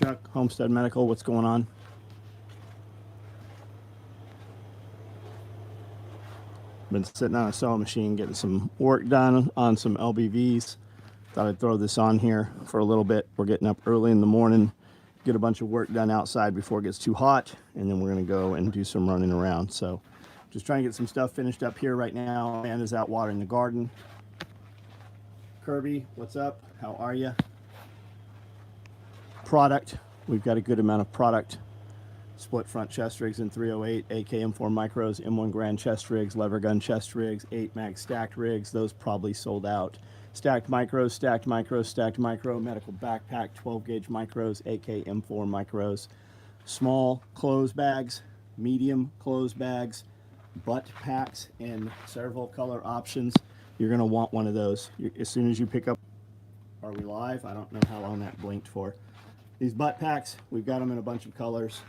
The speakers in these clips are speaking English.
Chuck, Homestead Medical, what's going on? Been sitting on a sewing machine getting some work done on some LBVs. Thought I'd throw this on here for a little bit. We're getting up early in the morning, get a bunch of work done outside before it gets too hot, and then we're going to go and do some running around. So just trying to get some stuff finished up here right now. Amanda's out watering the garden. Kirby, what's up? How are you? Product. We've got a good amount of product. Split front chest rigs in 308, AK M4 micros, M1 Grand chest rigs, lever gun chest rigs, 8 mag stacked rigs. Those probably sold out. Stacked micros, stacked micros, stacked micro, medical backpack, 12 gauge micros, AK M4 micros, small clothes bags, medium clothes bags, butt packs in several color options. You're going to want one of those. As soon as you pick up, are we live? I don't know how long that blinked for. These butt packs, we've got them in a bunch of colors.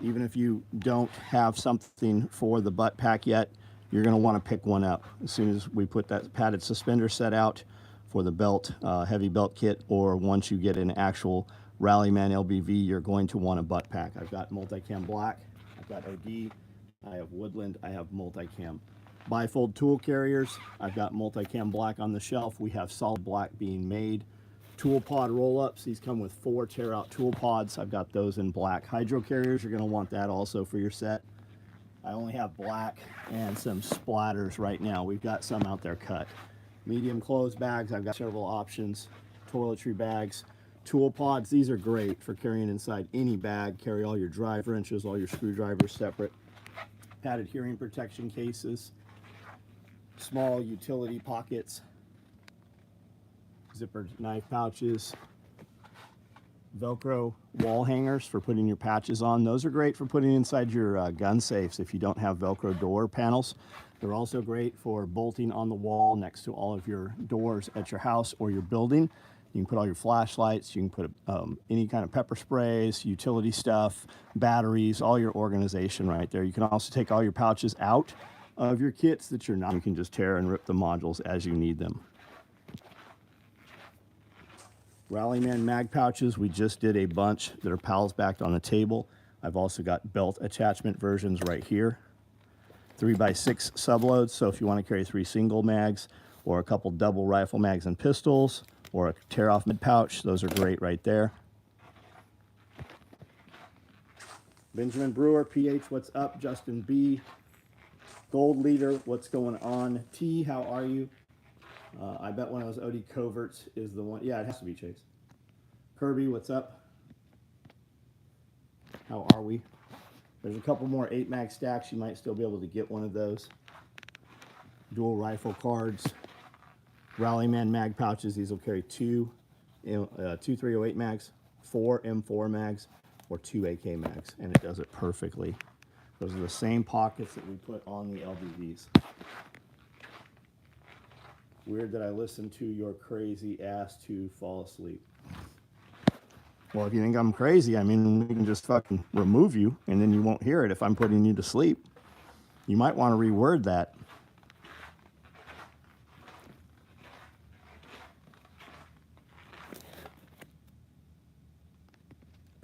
Even if you don't have something for the butt pack yet, you're going to want to pick one up as soon as we put that padded suspender set out for the belt, heavy belt kit, or once you get an actual Rallyman LBV, you're going to want a butt pack. I've got multicam black, I've got OD, I have woodland, I have multicam. Bifold tool carriers, I've got multicam black on the shelf. We have solid black being made. Tool pod roll-ups, these come with 4 tear-out tool pods. I've got those in black. Hydro carriers, you're going to want that also for your set. I only have black and some splatters right now. We've got some out there cut. Medium clothes bags, I've got several options. Toiletry bags. Tool pods, these are great for carrying inside any bag. Carry all your drive wrenches, all your screwdrivers separate. Padded hearing protection cases. Small utility pockets. Zippered knife pouches, Velcro wall hangers for putting your patches on. Those are great for putting inside your gun safes if you don't have Velcro door panels. They're also great for bolting on the wall next to all of your doors at your house or your building. You can put all your flashlights, you can put any kind of pepper sprays, utility stuff, batteries, all your organization right there. You can also take all your pouches out of your kits that you're not. You can just tear and rip the modules as you need them. Rallyman mag pouches, we just did a bunch that are pals backed on the table. I've also got belt attachment versions right here. 3x6 subloads, so if you want to carry 3 single mags or a couple double rifle mags and pistols or a tear-off mid pouch, those are great right there. Benjamin Brewer, PH, what's up? Justin B. Gold Leader, what's going on? T, how are you? I bet one of those OD coverts is the one. Yeah, it has to be Chase. Kirby, what's up? How are we? There's a couple more 8 mag stacks. You might still be able to get one of those. Dual rifle cards. Rallyman mag pouches. These will carry 2 308 mags, 4 M4 mags, or 2 AK mags, and it does it perfectly. Those are the same pockets that we put on the LBVs. Weird that I listened to your crazy ass to fall asleep. Well, if you think I'm crazy, I mean, we can just fucking remove you, and then you won't hear it if I'm putting you to sleep. You might want to reword that.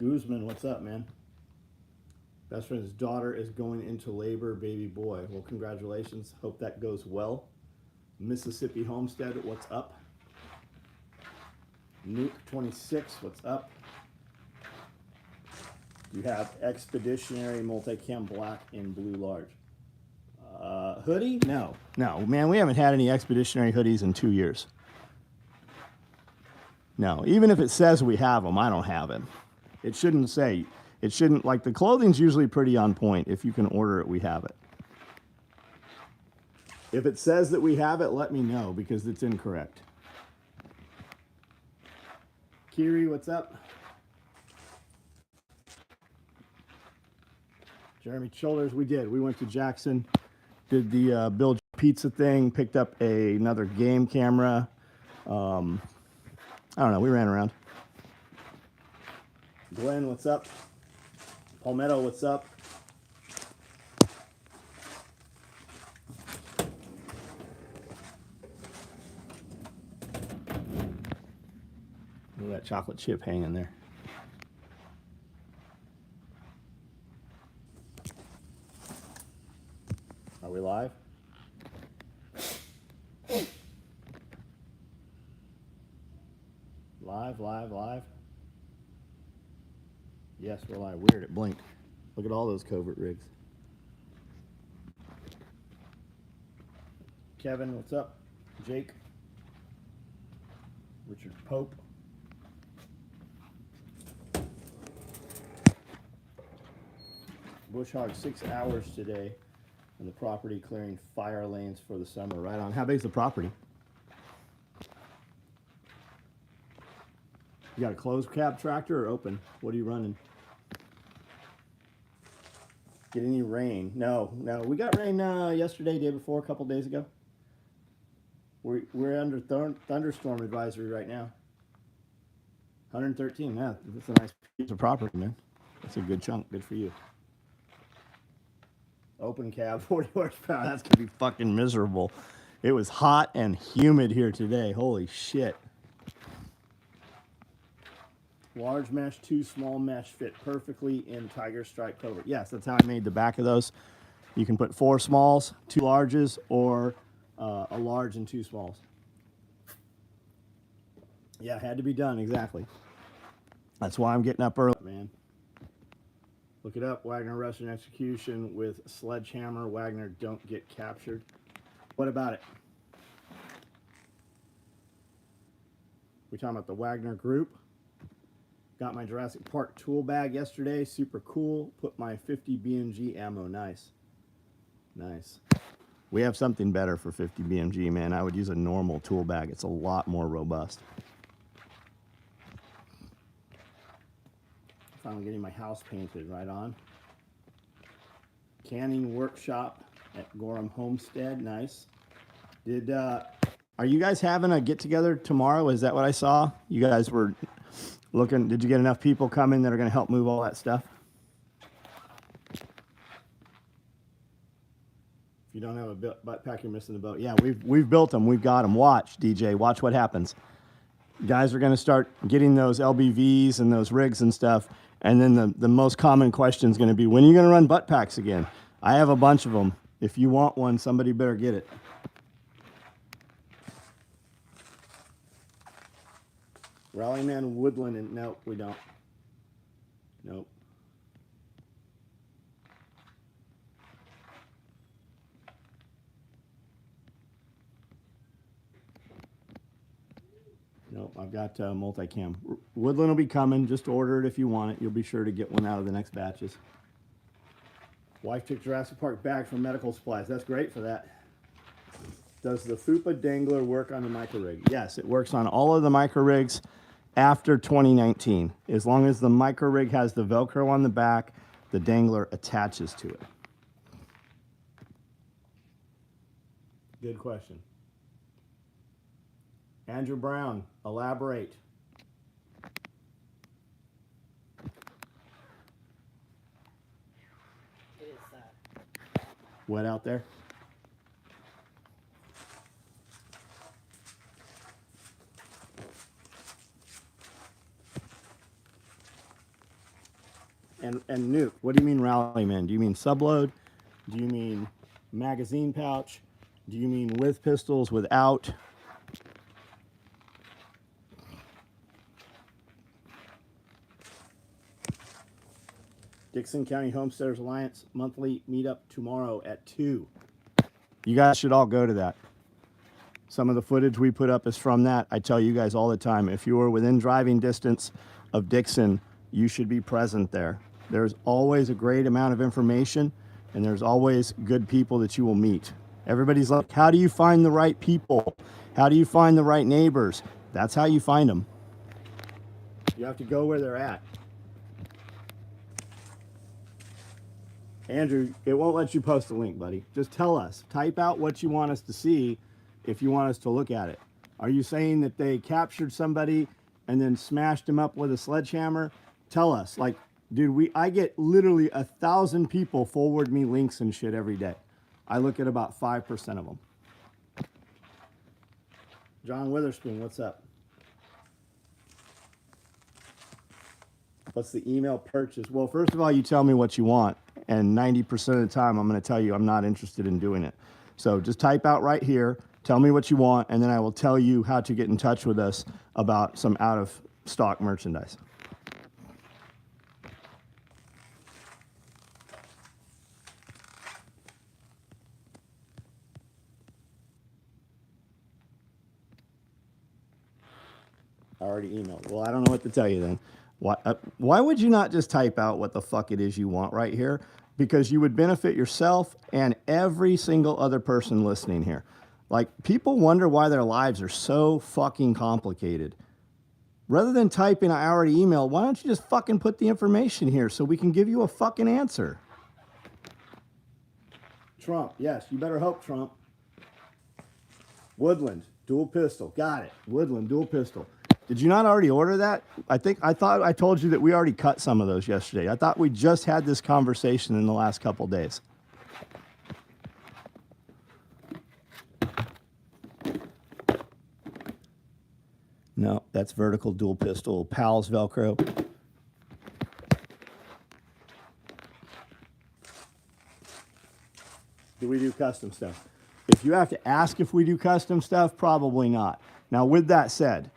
Guzman, what's up, man? Best friend's daughter is going into labor, baby boy. Well, congratulations. Hope that goes well. Mississippi Homestead, what's up? Nuke 26, what's up? You have Expeditionary Multicam Black and Blue Large. Hoodie? No, man, we haven't had any Expeditionary hoodies in 2 years. No, even if it says we have them, I don't have them. It shouldn't say, like the clothing's usually pretty on point. If you can order it, we have it. If it says that we have it, let me know because it's incorrect. Kiri, what's up? Jeremy Childers, we did. We went to Jackson, did the Bill Pizza thing, picked up another game camera. I don't know, we ran around. Glenn, what's up? Palmetto, what's up? Look at that chocolate chip hanging there. we live? Live. Yes, we're live. Weird, it blinked. Look at all those covert rigs. Kevin, what's up? Jake. Richard Pope. Bush hog 6 hours today on the property, clearing fire lanes for the summer. Right on. How big's the property? You got a closed cab tractor or open? What are you running? Get any rain? No. We got rain yesterday, day before, a couple days ago. We're under thunderstorm advisory right now. 113. Yeah, that's a nice piece of property, man. That's a good chunk. Good for you. Open cab, 40 horsepower. That's gonna be fucking miserable. It was hot and humid here today. Holy shit. Large mesh, 2 small mesh fit perfectly in tiger stripe covert. Yes, that's how I made the back of those. You can put 4 smalls, 2 larges, or a large and 2 smalls. Yeah, had to be done, exactly. That's why I'm getting up early, man. Look it up, Wagner arrest and execution with sledgehammer. Wagner don't get captured. What about it? We talking about the Wagner group. Got my Jurassic Park tool bag yesterday, super cool. Put my 50 BMG ammo, nice. We have something better for 50 BMG, man. I would use a normal tool bag. It's a lot more robust. Finally getting my house painted, right on. Canning workshop at Gorham Homestead, nice. Are you guys having a get together tomorrow? Is that what I saw? You guys were looking, did you get enough people coming that are going to help move all that stuff? If you don't have a butt pack, you're missing the boat. Yeah, we've built them. We've got them. Watch, DJ. Watch what happens. Guys are going to start getting those LBVs and those rigs and stuff. And then the most common question is going to be, when are you going to run butt packs again? I have a bunch of them. If you want one, somebody better get it. Rallyman Woodland, and nope, we don't. Nope. Nope, I've got multicam. Woodland will be coming. Just order it if you want it. You'll be sure to get one out of the next batches. Wife took Jurassic Park bag from medical supplies. That's great for that. Does the FUPA dangler work on the micro rig? Yes, it works on all of the micro rigs after 2019. As long as the micro rig has the Velcro on the back, the dangler attaches to it. Good question. Andrew Brown, elaborate. It is wet out there? And Nuke, what do you mean Rallyman? Do you mean subload? Do you mean magazine pouch? Do you mean with pistols, without? Dixon County Homesteaders Alliance monthly meetup tomorrow at 2. You guys should all go to that. Some of the footage we put up is from that. I tell you guys all the time, if you are within driving distance of Dixon, you should be present there. There's always a great amount of information, and there's always good people that you will meet. Everybody's like, how do you find the right people? How do you find the right neighbors? That's how you find them. You have to go where they're at. Andrew, it won't let you post a link, buddy. Just tell us. Type out what you want us to see if you want us to look at it. Are you saying that they captured somebody and then smashed him up with a sledgehammer? Tell us. Like, dude, I get literally 1,000 people forward me links and shit every day. I look at about 5% of them. John Witherspoon, what's up? What's the email purchase? Well, first of all, you tell me what you want, and 90% of the time, I'm going to tell you I'm not interested in doing it. So just type out right here, tell me what you want, and then I will tell you how to get in touch with us about some out of stock merchandise. I already emailed. Well, I don't know what to tell you then. Why would you not just type out what the fuck it is you want right here? Because you would benefit yourself and every single other person listening here. Like, people wonder why their lives are so fucking complicated. Rather than typing, I already emailed, why don't you just fucking put the information here so we can give you a fucking answer? Trump, yes, you better hope, Trump. Woodland, dual pistol, got it. Woodland, dual pistol. Did you not already order that? I thought I told you that we already cut some of those yesterday. I thought we just had this conversation in the last couple days. No, that's vertical dual pistol, PALS Velcro. Do we do custom stuff? If you have to ask if we do custom stuff, probably not. Now, with that said,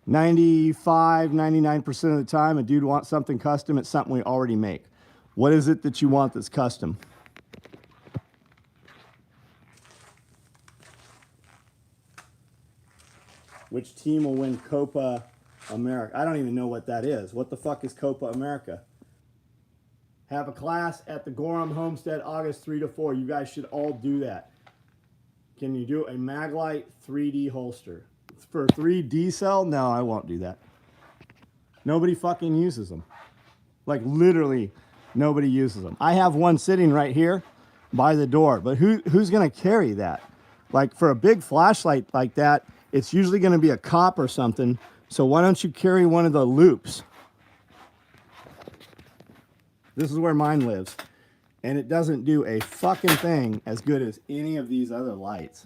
95, 99% of the time, a dude wants something custom, it's something we already make. What is it that you want that's custom? Which team will win Copa America? I don't even know what that is. What the fuck is Copa America? Have a class at the Gorham Homestead, August 3 to 4. You guys should all do that. Can you do a Maglite 3D holster? For 3D cell? No, I won't do that. Nobody fucking uses them. Like, literally, nobody uses them. I have one sitting right here by the door, but who's going to carry that? Like, for a big flashlight like that, it's usually going to be a cop or something. So why don't you carry one of the loops? This is where mine lives. And it doesn't do a fucking thing as good as any of these other lights.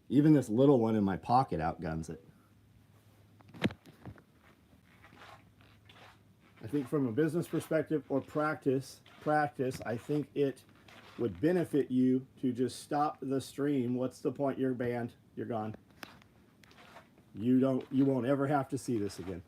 Even this little one in my pocket outguns it. I think from a business perspective or practice, I think it would benefit you to just stop the stream. What's the point? You're banned. You're gone. You won't ever have to see this again.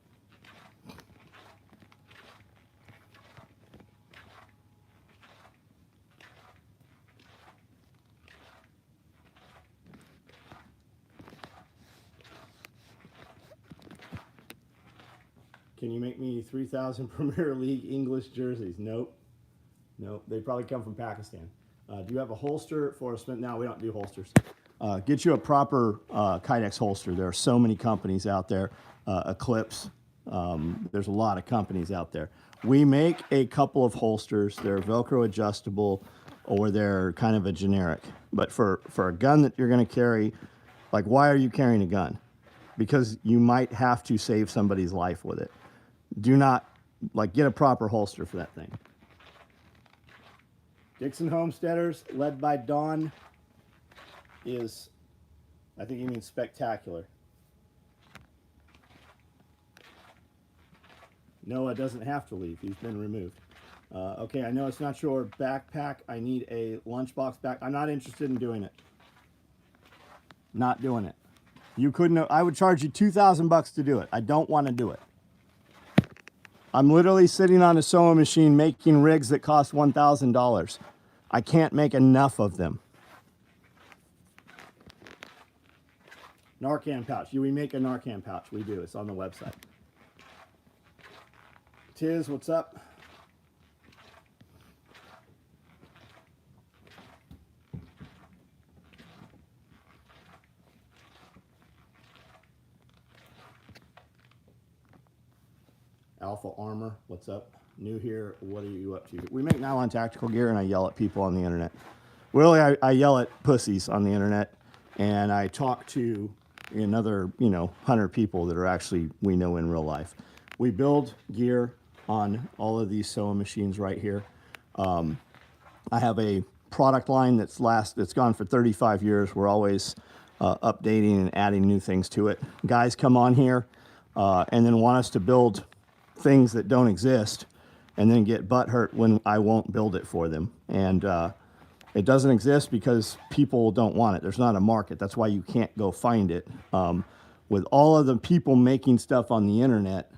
Can you make me 3,000 Premier League English jerseys? Nope. Nope. They probably come from Pakistan. Do you have a holster for a Smith? No, we don't do holsters. Get you a proper Kydex holster. There are so many companies out there. Eclipse. There's a lot of companies out there. We make a couple of holsters. They're Velcro adjustable, or they're kind of a generic. But for a gun that you're going to carry, like, why are you carrying a gun? Because you might have to save somebody's life with it. Do not, like, get a proper holster for that thing. Dixon Homesteaders, led by Don, is, I think he means spectacular. Noah doesn't have to leave. He's been removed. Okay, I know it's not your backpack. I need a lunchbox back. I'm not interested in doing it. Not doing it. You couldn't. I would charge you $2,000 to do it. I don't want to do it. I'm literally sitting on a sewing machine making rigs that cost $1,000. I can't make enough of them. Narcan pouch. We make a Narcan pouch. We do. It's on the website. Tiz, what's up? Alpha Armor, what's up? New here, what are you up to? We make nylon tactical gear, and I yell at people on the internet. Really, I yell at pussies on the internet, and I talk to another, 100 people that are actually, we know in real life. We build gear on all of these sewing machines right here. I have a product line that's gone for 35 years. We're always updating and adding new things to it. Guys come on here and then want us to build things that don't exist and then get butthurt when I won't build it for them. And it doesn't exist because people don't want it. There's not a market. That's why you can't go find it. With all of the people making stuff on the internet,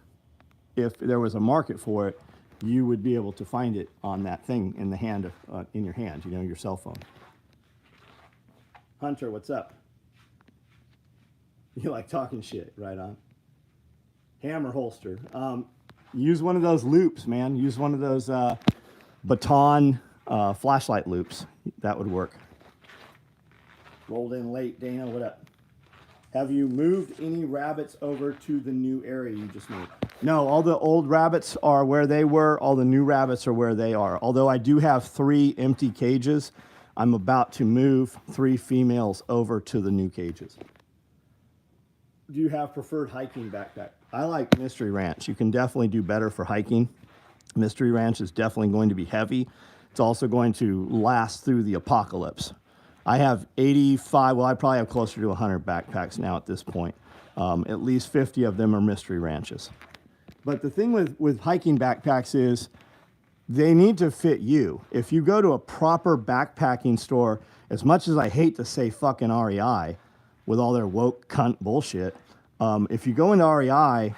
if there was a market for it, you would be able to find it on that thing in the hand, in your hand, you know, your cell phone. Hunter, what's up? You like talking shit, right on. Hammer holster. Use one of those loops, man. Use one of those baton flashlight loops. That would work. Rolled in late, Dana, what up? Have you moved any rabbits over to the new area you just moved? No, all the old rabbits are where they were. All the new rabbits are where they are. Although I do have 3 empty cages, I'm about to move 3 females over to the new cages. Do you have preferred hiking backpack? I like Mystery Ranch. You can definitely do better for hiking. Mystery Ranch is definitely going to be heavy. It's also going to last through the apocalypse. I have 85, well, I probably have closer to 100 backpacks now at this point. At least 50 of them are Mystery Ranches. But the thing with hiking backpacks is they need to fit you. If you go to a proper backpacking store, as much as I hate to say fucking REI with all their woke cunt bullshit, if you go into REI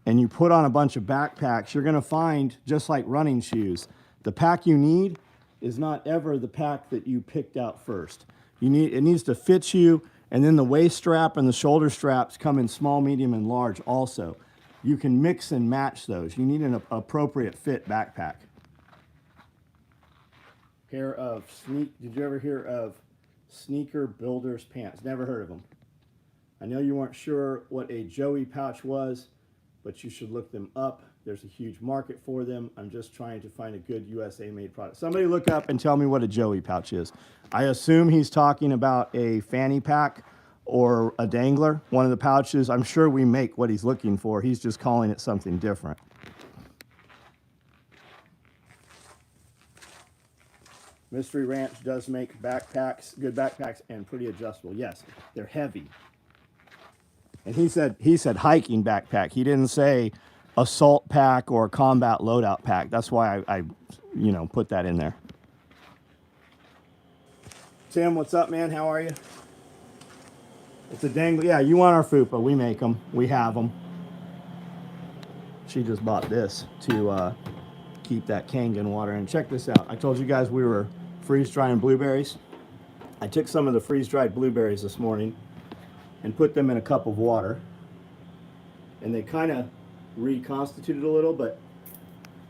and you put on a bunch of backpacks, you're gonna find, just like running shoes, the pack you need is not ever the pack that you picked out first. It needs to fit you, and then the waist strap and the shoulder straps come in small, medium, and large also. You can mix and match those. You need an appropriate fit backpack. Did you ever hear of Sneaker Builder's Pants? Never heard of them. I know you weren't sure what a Joey pouch was, but you should look them up. There's a huge market for them. I'm just trying to find a good USA-made product. Somebody look up and tell me what a Joey pouch is. I assume he's talking about a fanny pack or a dangler, one of the pouches. I'm sure we make what he's looking for. He's just calling it something different. Mystery Ranch does make backpacks, good backpacks, and pretty adjustable. Yes, they're heavy. And he said hiking backpack. He didn't say assault pack or combat loadout pack. That's why I put that in there. Tim, what's up, man? How are you? It's a dangler. Yeah, you want our fupa. We make them. We have them. She just bought this to keep that Kangen water in. Check this out. I told you guys we were freeze-drying blueberries. I took some of the freeze-dried blueberries this morning and put them in a cup of water. And they kind of reconstituted a little, but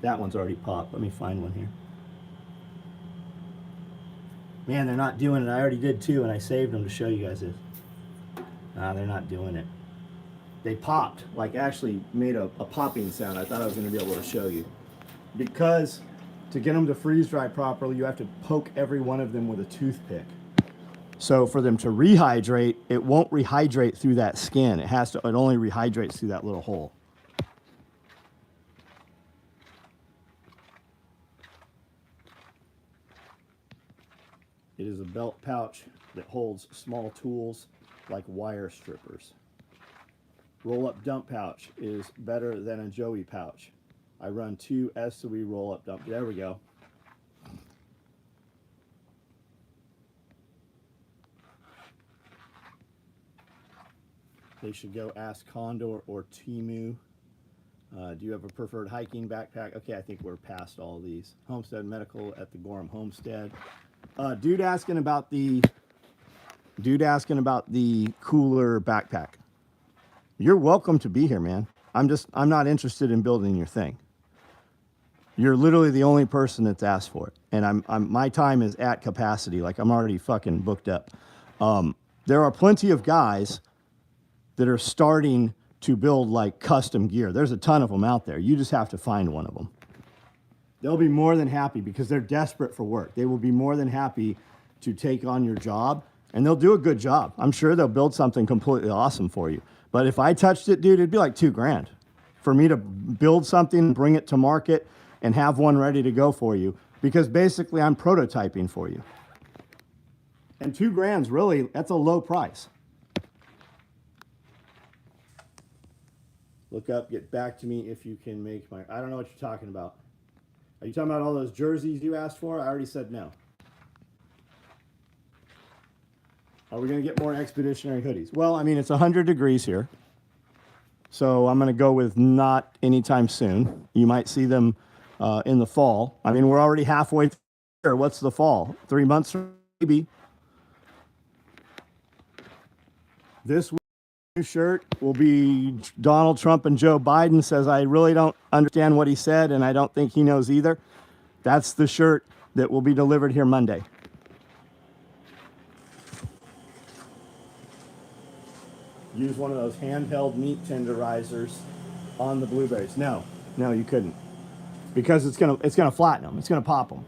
that one's already popped. Let me find one here. Man, they're not doing it. I already did 2, and I saved them to show you guys this. Nah, they're not doing it. They popped, like actually made a popping sound. I thought I was going to be able to show you. Because to get them to freeze dry properly, you have to poke every one of them with a toothpick. So for them to rehydrate, it won't rehydrate through that skin. It only rehydrates through that little hole. It is a belt pouch that holds small tools like wire strippers. Roll-up dump pouch is better than a Joey pouch. I run 2 SOE roll-up dump. There we go. They should go ask Condor or Temu. Do you have a preferred hiking backpack? Okay, I think we're past all these. Homestead Medical at the Gorham Homestead. Dude asking about the cooler backpack. You're welcome to be here, man. I'm not interested in building your thing. You're literally the only person that's asked for it. And my time is at capacity. Like, I'm already fucking booked up. There are plenty of guys that are starting to build like custom gear. There's a ton of them out there. You just have to find one of them. They'll be more than happy because they're desperate for work. They will be more than happy to take on your job, and they'll do a good job. I'm sure they'll build something completely awesome for you. But if I touched it, dude, it'd be like $2,000 for me to build something, bring it to market, and have one ready to go for you, because basically I'm prototyping for you. And $2,000's really, that's a low price. Look up, get back to me if you can make my. I don't know what you're talking about. Are you talking about all those jerseys you asked for? I already said no. Are we going to get more expeditionary hoodies? Well, I mean, it's 100 degrees here. So I'm going to go with not anytime soon. You might see them in the fall. I mean, we're already halfway through. What's the fall? 3 months maybe. This new shirt will be Donald Trump and Joe Biden says, I really don't understand what he said, and I don't think he knows either. That's the shirt that will be delivered here Monday. Use one of those handheld meat tenderizers on the blueberries. No, you couldn't, because it's gonna flatten them. It's gonna pop them.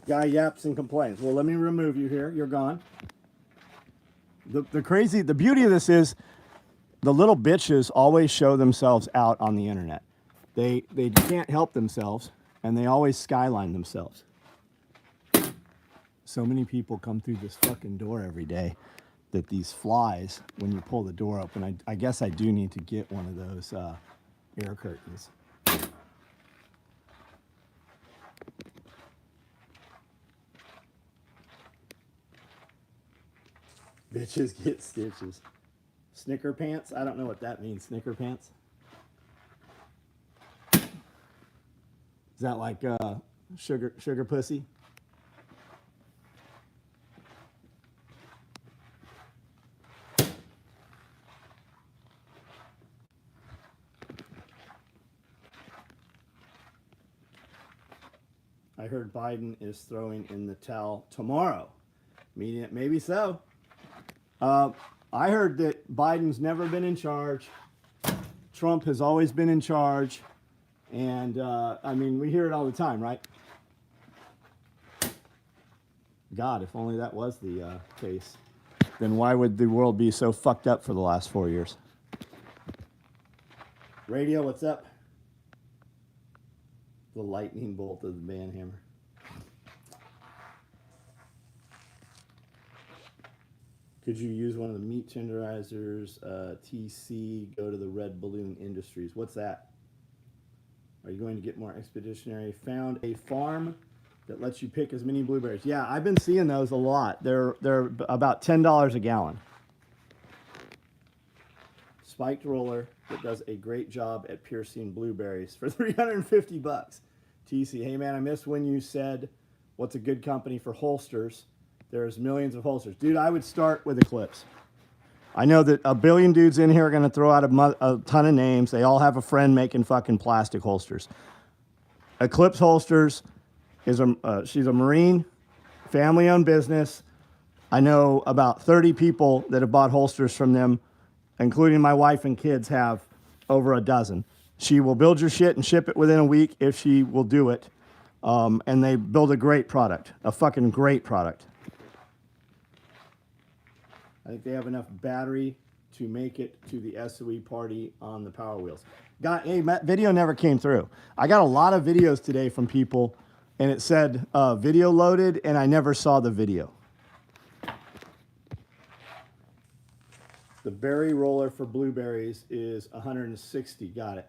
Guy yaps and complains. Well, let me remove you here. You're gone. The beauty of this is the little bitches always show themselves out on the internet. They can't help themselves, and they always skyline themselves. So many people come through this fucking door every day that these flies, when you pull the door open, I guess I do need to get one of those air curtains. Bitches get stitches. Snicker pants? I don't know what that means. Snicker pants? Is that like sugar pussy? I heard Biden is throwing in the towel tomorrow. Meaning it maybe so. I heard that Biden's never been in charge. Trump has always been in charge. And, I mean, we hear it all the time, right? God, if only that was the case. Then why would the world be so fucked up for the last 4 years? Radio, what's up? The lightning bolt of the man hammer. Could you use one of the meat tenderizers? TC, go to the Red Balloon Industries. What's that? Are you going to get more expeditionary? Found a farm that lets you pick as many blueberries. Yeah, I've been seeing those a lot. They're about $10 a gallon. Spiked roller that does a great job at piercing blueberries for 350 bucks. TC, hey man, I missed when you said what's a good company for holsters. There's millions of holsters. Dude, I would start with Eclipse. I know that a billion dudes in here are going to throw out a ton of names. They all have a friend making fucking plastic holsters. Eclipse Holsters is she's a Marine, family-owned business. I know about 30 people that have bought holsters from them, including my wife and kids have over a dozen. She will build your shit and ship it within a week if she will do it. And they build a great product, a fucking great product. I think they have enough battery to make it to the SOE party on the Power Wheels. Hey, video never came through. I got a lot of videos today from people, and it said video loaded, and I never saw the video. The berry roller for blueberries is $160. Got it.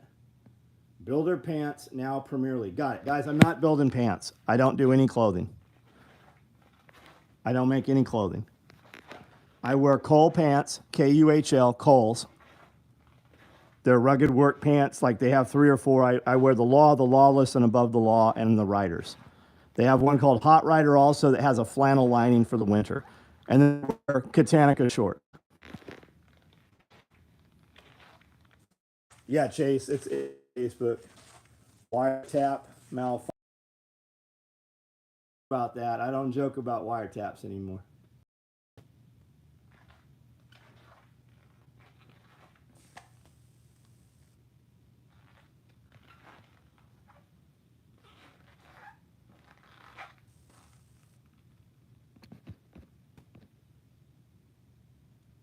Builder pants, now Premier League. Got it. Guys, I'm not building pants. I don't do any clothing. I don't make any clothing. I wear Cole pants, K-U-H-L, Coles. They're rugged work pants, like they have 3 or 4. I wear the Law, the Lawless, and Above the Law, and the Riders. They have one called Hot Rider also that has a flannel lining for the winter. And then I wear Katanica short. Yeah, Chase, it's Facebook. Wiretap, malfunction. About that. I don't joke about wiretaps anymore.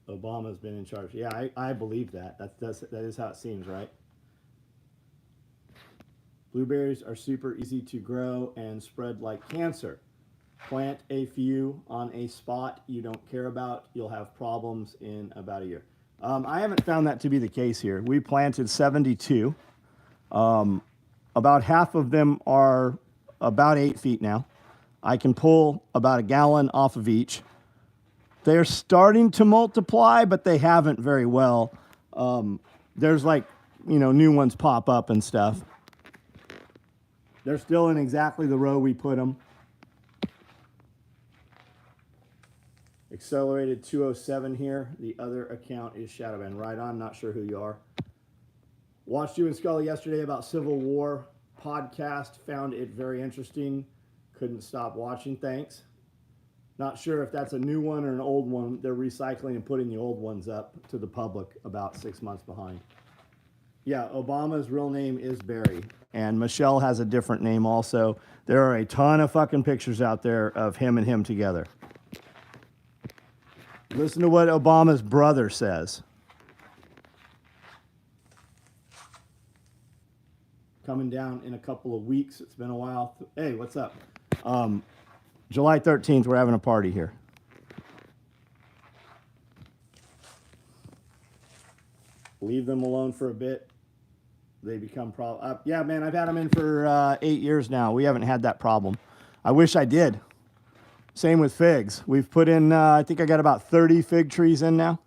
Obama's been in charge. Yeah, I believe that. That is how it seems, right? Blueberries are super easy to grow and spread like cancer. Plant a few on a spot you don't care about, you'll have problems in about a year. I haven't found that to be the case here. We planted 72. About half of them are about 8 feet now. I can pull about a gallon off of each. They're starting to multiply, but they haven't very well. There's like, new ones pop up and stuff. They're still in exactly the row we put them. Accelerated 207 here. The other account is Shadowban. Right on, not sure who you are. Watched you and Scully yesterday about Civil War podcast. Found it very interesting. Couldn't stop watching. Thanks. Not sure if that's a new one or an old one. They're recycling and putting the old ones up to the public about 6 months behind. Yeah, Obama's real name is Barry. And Michelle has a different name also. There are a ton of fucking pictures out there of him and him together. Listen to what Obama's brother says. Coming down in a couple of weeks. It's been a while. Hey, what's up? July 13th, we're having a party here. Leave them alone for a bit. They become problem. Yeah, man, I've had them in for 8 years now. We haven't had that problem. I wish I did. Same with figs. We've put in, I think I got about 30 fig trees in now.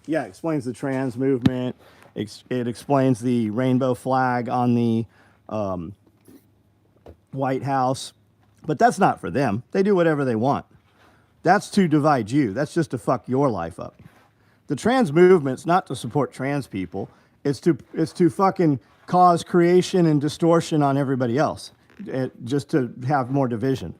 Yeah, it explains the trans movement. It explains the rainbow flag on the White House. But that's not for them. They do whatever they want. That's to divide you. That's just to fuck your life up. The trans movement's not to support trans people. It's to fucking cause creation and distortion on everybody else. Just to have more division.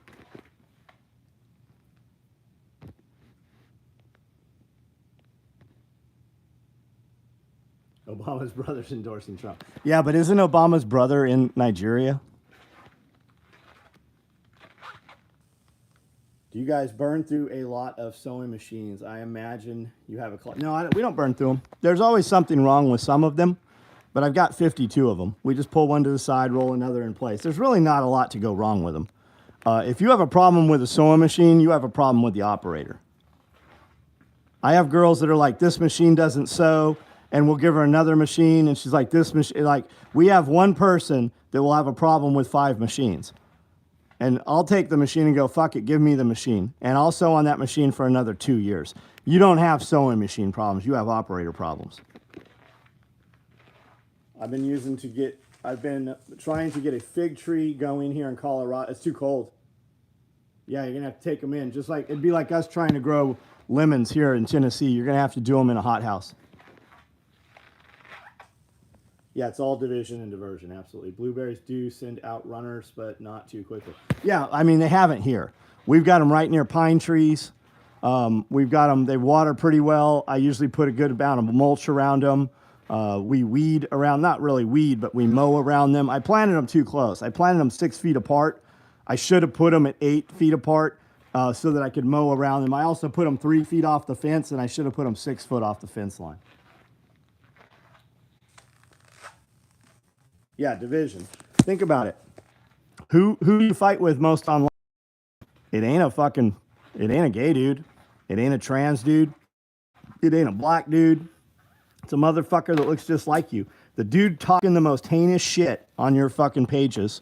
Obama's brother's endorsing Trump. Yeah, but isn't Obama's brother in Nigeria? Do you guys burn through a lot of sewing machines? I imagine you have a... No, we don't burn through them. There's always something wrong with some of them, but I've got 52 of them. We just pull one to the side, roll another in place. There's really not a lot to go wrong with them. If you have a problem with a sewing machine, you have a problem with the operator. I have girls that are like, this machine doesn't sew, and we'll give her another machine, and she's like, this machine... Like, we have one person that will have a problem with 5 machines. And I'll take the machine and go, fuck it, give me the machine. And I'll sew on that machine for another 2 years. You don't have sewing machine problems. You have operator problems. I've been trying to get a fig tree going here in Colorado. It's too cold. Yeah, you're going to have to take them in. Just like, it'd be like us trying to grow lemons here in Tennessee. You're going to have to do them in a hothouse. Yeah, it's all division and diversion, absolutely. Blueberries do send out runners, but not too quickly. Yeah, I mean, they haven't here. We've got them right near pine trees. We've got them, they water pretty well. I usually put a good amount of mulch around them. We weed around, not really weed, but we mow around them. I planted them too close. I planted them 6 feet apart. I should have put them at 8 feet apart so that I could mow around them. I also put them 3 feet off the fence, and I should have put them 6 foot off the fence line. Yeah, division. Think about it. Who do you fight with most online? It ain't a gay dude. It ain't a trans dude. It ain't a black dude. It's a motherfucker that looks just like you. The dude talking the most heinous shit on your fucking pages.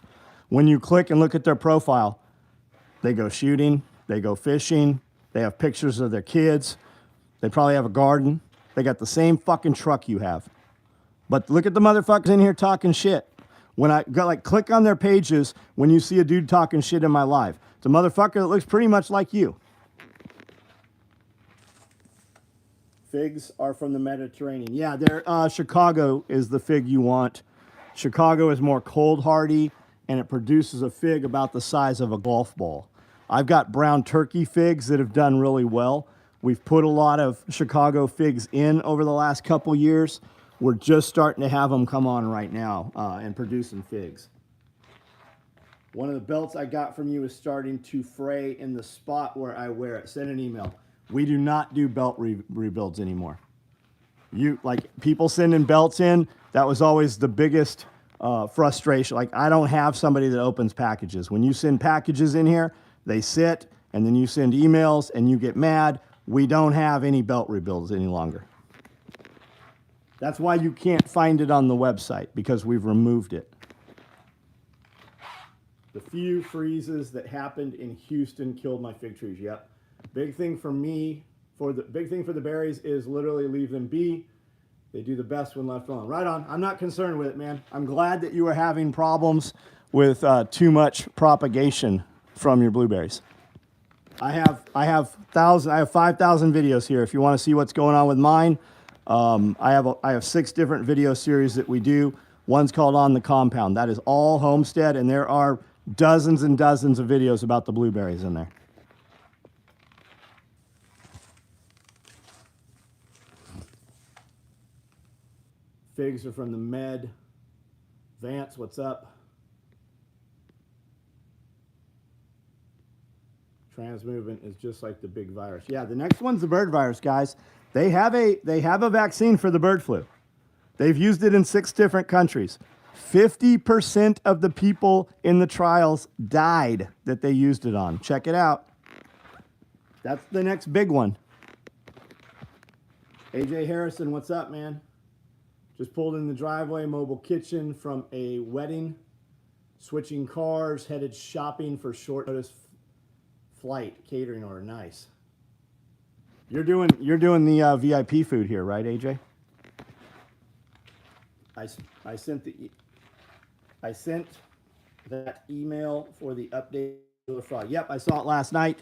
When you click and look at their profile, they go shooting, they go fishing, they have pictures of their kids, they probably have a garden, they got the same fucking truck you have. But look at the motherfuckers in here talking shit. When I go, like, click on their pages when you see a dude talking shit in my live. It's a motherfucker that looks pretty much like you. Figs are from the Mediterranean. Yeah, Chicago is the fig you want. Chicago is more cold hardy, and it produces a fig about the size of a golf ball. I've got brown turkey figs that have done really well. We've put a lot of Chicago figs in over the last couple years. We're just starting to have them come on right now and producing figs. One of the belts I got from you is starting to fray in the spot where I wear it. Send an email. We do not do belt rebuilds anymore. People sending belts in, that was always the biggest frustration. Like, I don't have somebody that opens packages. When you send packages in here, they sit, and then you send emails, and you get mad. We don't have any belt rebuilds any longer. That's why you can't find it on the website, because we've removed it. The few freezes that happened in Houston killed my fig trees. Yep. Big thing for me, big thing for the berries is literally leave them be. They do the best when left alone. Right on. I'm not concerned with it, man. I'm glad that you are having problems with too much propagation from your blueberries. I have 5,000 videos here. If you want to see what's going on with mine, I have 6 different video series that we do. One's called On the Compound. That is all homestead, and there are dozens and dozens of videos about the blueberries in there. Figs are from the Med. Vance, what's up? Trans movement is just like the big virus. Yeah, the next one's the bird virus, guys. They have a vaccine for the bird flu. They've used it in 6 different countries. 50% of the people in the trials died that they used it on. Check it out. That's the next big one. AJ Harrison, what's up, man? Just pulled in the driveway, mobile kitchen from a wedding. Switching cars, headed shopping for short notice flight catering order. Nice. You're doing the VIP food here, right, AJ? I sent that email for the update of the fraud. Yep, I saw it last night.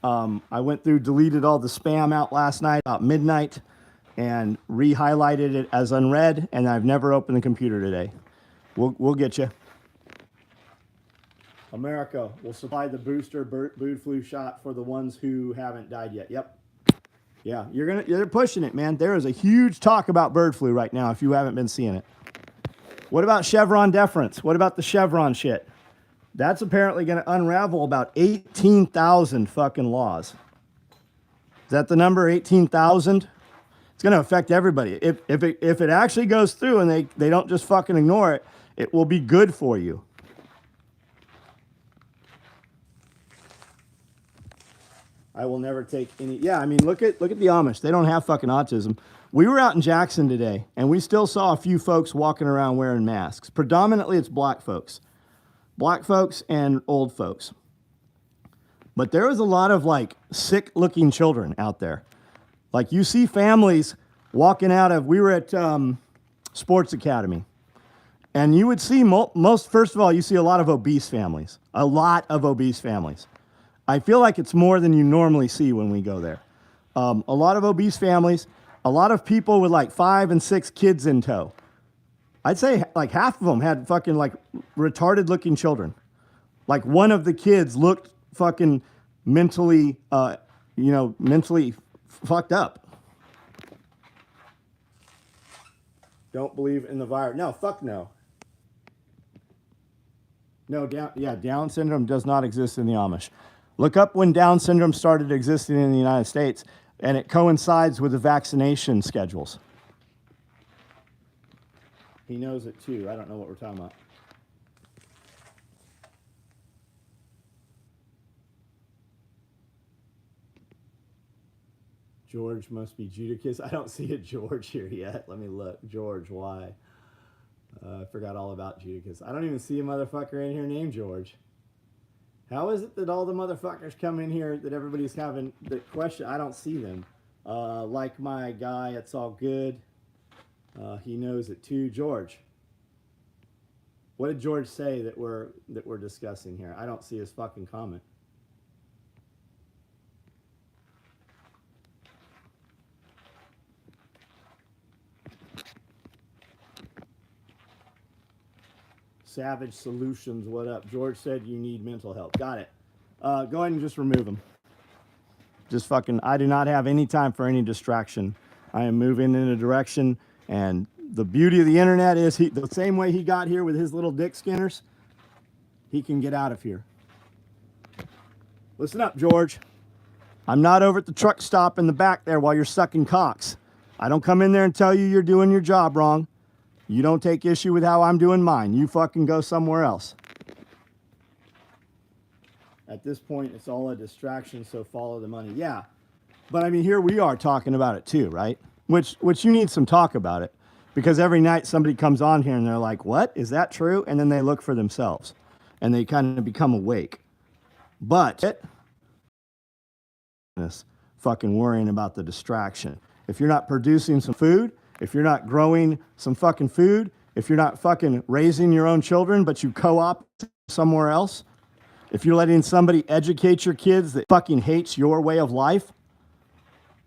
I went through, deleted all the spam out last night about midnight, and re-highlighted it as unread, and I've never opened the computer today. We'll get you. America will supply the booster bird flu shot for the ones who haven't died yet. Yep. Yeah, you're pushing it, man. There is a huge talk about bird flu right now if you haven't been seeing it. What about Chevron deference? What about the Chevron shit? That's apparently going to unravel about 18,000 fucking laws. Is that the number, 18,000? It's going to affect everybody. If it actually goes through and they don't just fucking ignore it, it will be good for you. I will never take any. Yeah, I mean, look at the Amish. They don't have fucking autism. We were out in Jackson today, and we still saw a few folks walking around wearing masks. Predominantly, it's black folks and old folks. But there was a lot of like sick-looking children out there. Like, you see families walking out of. We were at Sports Academy, and you would see first of all, you see a lot of obese families. A lot of obese families. I feel like it's more than you normally see when we go there. A lot of obese families, a lot of people with like 5 and 6 kids in tow. I'd say like half of them had fucking like retarded looking children. Like, one of the kids looked fucking mentally fucked up. Don't believe in the virus. No, fuck no. No, Down syndrome does not exist in the Amish. Look up when Down syndrome started existing in the United States, and it coincides with the vaccination schedules. He knows it too. I don't know what we're talking about. George must be Judicus. I don't see a George here yet. Let me look. George, why? I forgot all about Judicus. I don't even see a motherfucker in here named George. How is it that all the motherfuckers come in here that everybody's having the question? I don't see them. Like my guy, it's all good. He knows it too. George. What did George say that we're discussing here? I don't see his fucking comment. Savage Solutions, what up? George said you need mental health. Got it. Go ahead and just remove them. Just fucking, I do not have any time for any distraction. I am moving in a direction, and the beauty of the internet is the same way he got here with his little dick skinners, he can get out of here. Listen up, George. I'm not over at the truck stop in the back there while you're sucking cocks. I don't come in there and tell you you're doing your job wrong. You don't take issue with how I'm doing mine. You fucking go somewhere else. At this point, it's all a distraction, so follow the money. Yeah. But I mean, here we are talking about it too, right? Which you need some talk about it. Because every night somebody comes on here and they're like, what? Is that true? And then they look for themselves. And they kind of become awake. But fucking worrying about the distraction. If you're not producing some food, if you're not growing some fucking food, if you're not fucking raising your own children, but you co-op somewhere else, if you're letting somebody educate your kids that fucking hates your way of life,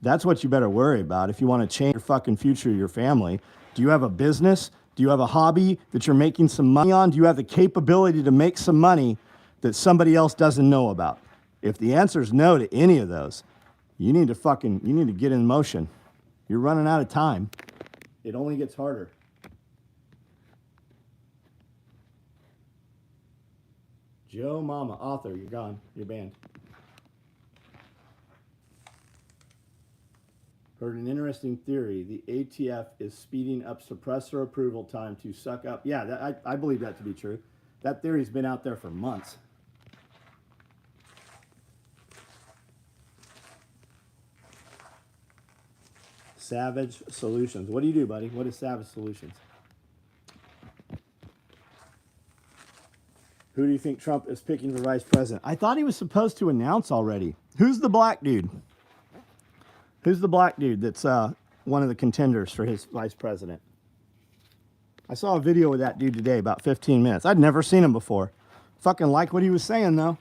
that's what you better worry about if you want to change your fucking future of your family. Do you have a business? Do you have a hobby that you're making some money on? Do you have the capability to make some money that somebody else doesn't know about? If the answer is no to any of those, you need to get in motion. You're running out of time. It only gets harder. Joe Mama, author, you're gone. You're banned. Heard an interesting theory. The ATF is speeding up suppressor approval time to suck up. Yeah, I believe that to be true. That theory's been out there for months. Savage Solutions. What do you do, buddy? What is Savage Solutions? Who do you think Trump is picking for vice president? I thought he was supposed to announce already. Who's the black dude? Who's the black dude that's one of the contenders for his vice president? I saw a video with that dude today, about 15 minutes. I'd never seen him before. Fucking like what he was saying, though.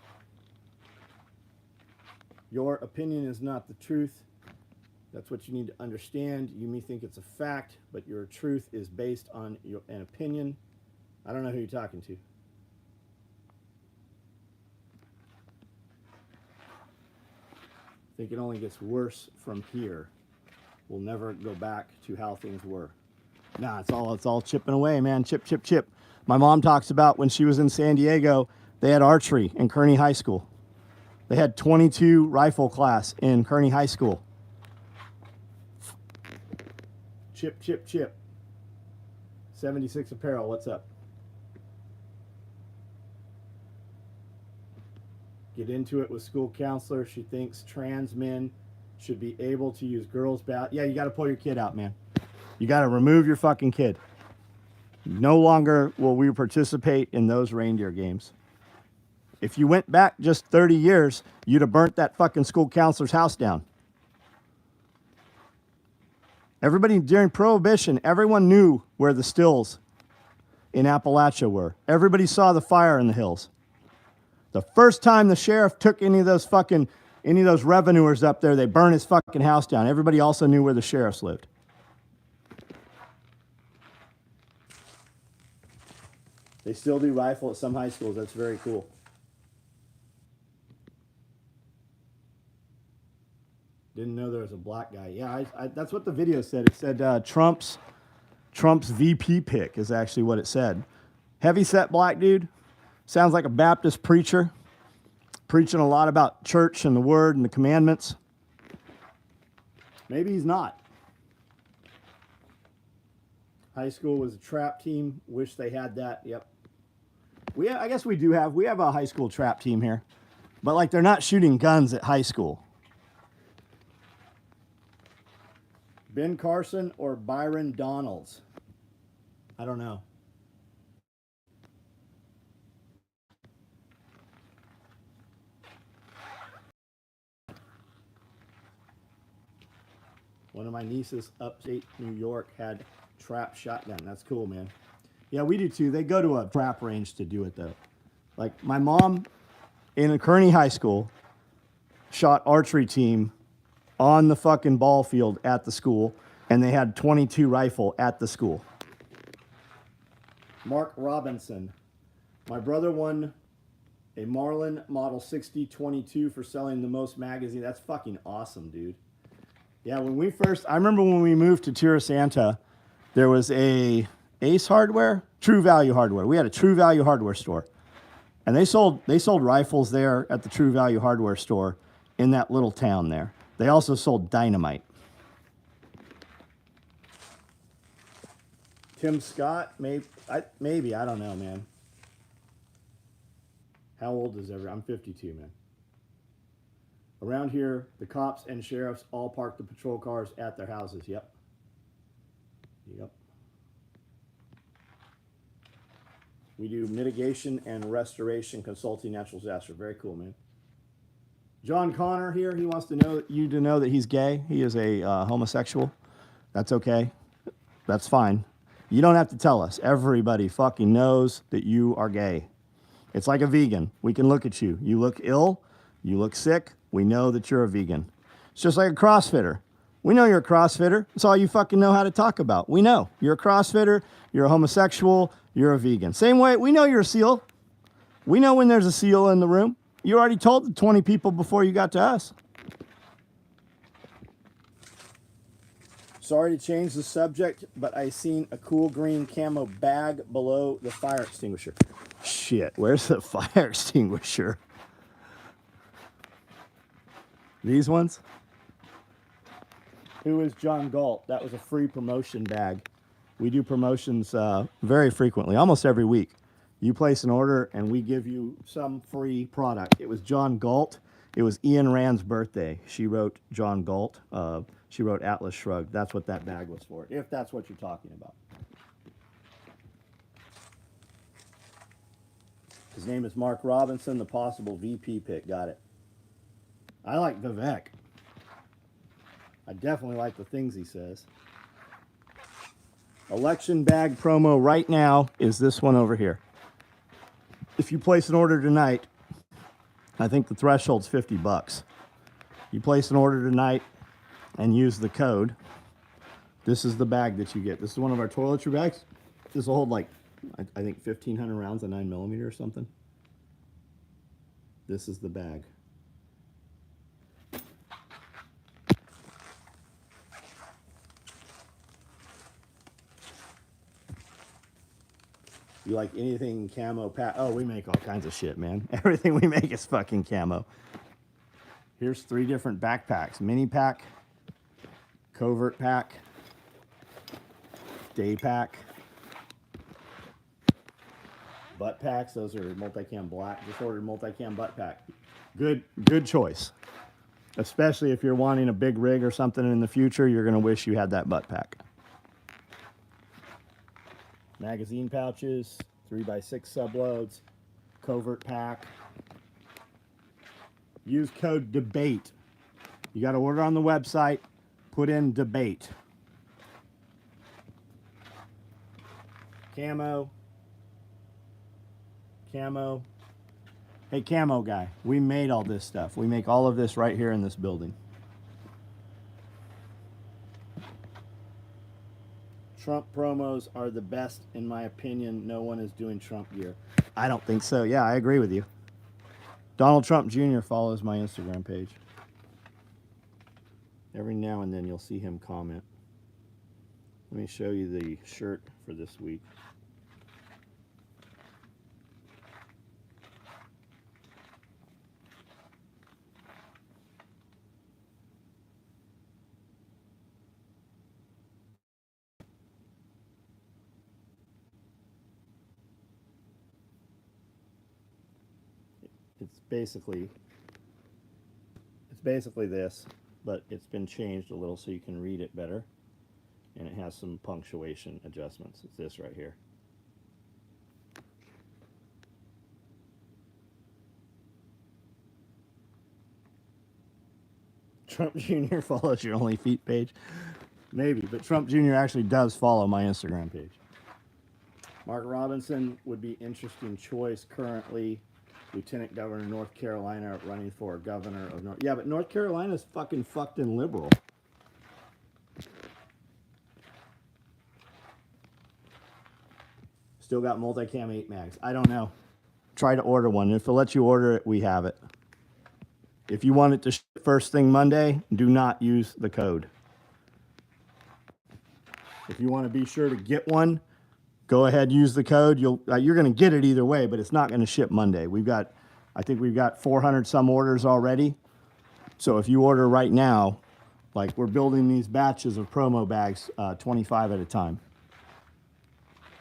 Your opinion is not the truth. That's what you need to understand. You may think it's a fact, but your truth is based on an opinion. I don't know who you're talking to. I think it only gets worse from here. We'll never go back to how things were. Nah, it's all chipping away, man. Chip, chip, chip. My mom talks about when she was in San Diego, they had archery in Kearney High School. They had 22 rifle class in Kearney High School. Chip, chip, chip. 76 Apparel, what's up? Get into it with school counselor. She thinks trans men should be able to use girls' bath. Yeah, you got to pull your kid out, man. You got to remove your fucking kid. No longer will we participate in those reindeer games. If you went back just 30 years, you'd have burnt that fucking school counselor's house down. Everybody, during Prohibition, everyone knew where the stills in Appalachia were. Everybody saw the fire in the hills. The first time the sheriff took any of those revenuers up there, they burned his fucking house down. Everybody also knew where the sheriffs lived. They still do rifle at some high schools. That's very cool. Didn't know there was a black guy. Yeah, that's what the video said. It said Trump's VP pick is actually what it said. Heavyset black dude. Sounds like a Baptist preacher. Preaching a lot about church and the word and the commandments. Maybe he's not. High school was a trap team. Wish they had that. Yep. I guess we have a high school trap team here. But like they're not shooting guns at high school. Ben Carson or Byron Donalds? I don't know. One of my nieces upstate New York had trap shotgun. That's cool, man. Yeah, we do too. They go to a trap range to do it though. Like my mom in a Kearney High School shot archery team on the fucking ball field at the school, and they had 22 rifle at the school. Mark Robinson. My brother won a Marlin Model 6022 for selling the most magazine. That's fucking awesome, dude. Yeah, I remember when we moved to Tierra Santa, there was a Ace Hardware, True Value Hardware. We had a True Value Hardware store. And they sold rifles there at the True Value Hardware store in that little town there. They also sold dynamite. Tim Scott, maybe, I don't know, man. How old is everyone? I'm 52, man. Around here, the cops and sheriffs all park the patrol cars at their houses. Yep. Yep. We do mitigation and restoration consulting natural disaster. Very cool, man. John Connor here. He wants to know you to know that he's gay. He is a homosexual. That's okay. That's fine. You don't have to tell us. Everybody fucking knows that you are gay. It's like a vegan. We can look at you. You look ill. You look sick. We know that you're a vegan. It's just like a CrossFitter. We know you're a CrossFitter. That's all you fucking know how to talk about. We know. You're a CrossFitter. You're a homosexual. You're a vegan. Same way, we know you're a SEAL. We know when there's a SEAL in the room. You already told the 20 people before you got to us. Sorry to change the subject, but I seen a cool green camo bag below the fire extinguisher. Shit, where's the fire extinguisher? These ones? Who is John Galt? That was a free promotion bag. We do promotions very frequently, almost every week. You place an order and we give you some free product. It was John Galt. It was Ian Rand's birthday. She wrote John Galt. She wrote Atlas Shrugged. That's what that bag was for, if that's what you're talking about. His name is Mark Robinson, the possible VP pick. Got it. I like Vivek. I definitely like the things he says. Election bag promo right now is this one over here. If you place an order tonight, I think the threshold's $50. You place an order tonight and use the code. This is the bag that you get. This is one of our toiletry bags. This will hold like, I think 1,500 rounds of 9mm or something. This is the bag. You like anything camo Oh, we make all kinds of shit, man. Everything we make is fucking camo. Here's 3 different backpacks. Mini pack, covert pack, day pack, butt packs. Those are multicam black. Just ordered multicam butt pack. Good choice. Especially if you're wanting a big rig or something in the future, you're going to wish you had that butt pack. Magazine pouches, 3x6 subloads, covert pack. Use code DEBATE. You got to order on the website, put in DEBATE. Camo. Hey, camo guy, we made all this stuff. We make all of this right here in this building. Trump promos are the best, in my opinion. No one is doing Trump gear. I don't think so. Yeah, I agree with you. Donald Trump Jr. follows my Instagram page. Every now and then you'll see him comment. Let me show you the shirt for this week. It's basically this, but it's been changed a little so you can read it better, and it has some punctuation adjustments. It's this right here. Trump Jr. follows your Only Feet page. Maybe, but Trump Jr. actually does follow my Instagram page. Mark Robinson would be interesting choice currently. Lieutenant Governor of North Carolina running for governor of North. Yeah, but North Carolina's fucking fucked and liberal. Still got multicam 8 mags. I don't know. Try to order one. If it lets you order it, we have it. If you want it to ship first thing Monday, do not use the code. If you want to be sure to get one, go ahead, use the code. You're going to get it either way, but it's not going to ship Monday. I think we've got 400 some orders already. So if you order right now, like we're building these batches of promo bags, 25 at a time.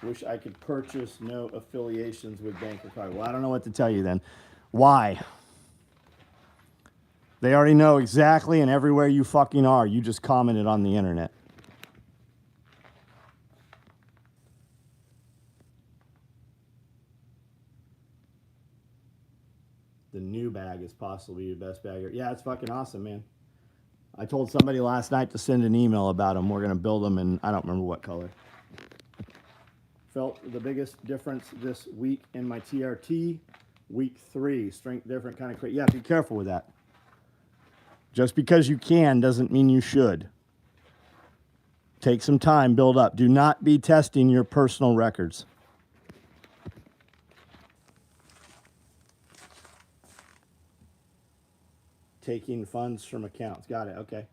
Wish I could purchase, no affiliations with bank or card. Well, I don't know what to tell you then. Why? They already know exactly and everywhere you fucking are. You just commented on the internet. The new bag is possibly your best bag. Yeah, it's fucking awesome, man. I told somebody last night to send an email about them. We're going to build them in, I don't remember what color. Felt the biggest difference this week in my TRT. Week 3, strength different, kind of crazy. Yeah, be careful with that. Just because you can doesn't mean you should. Take some time, build up. Do not be testing your personal records. Taking funds from accounts. Got it. Okay.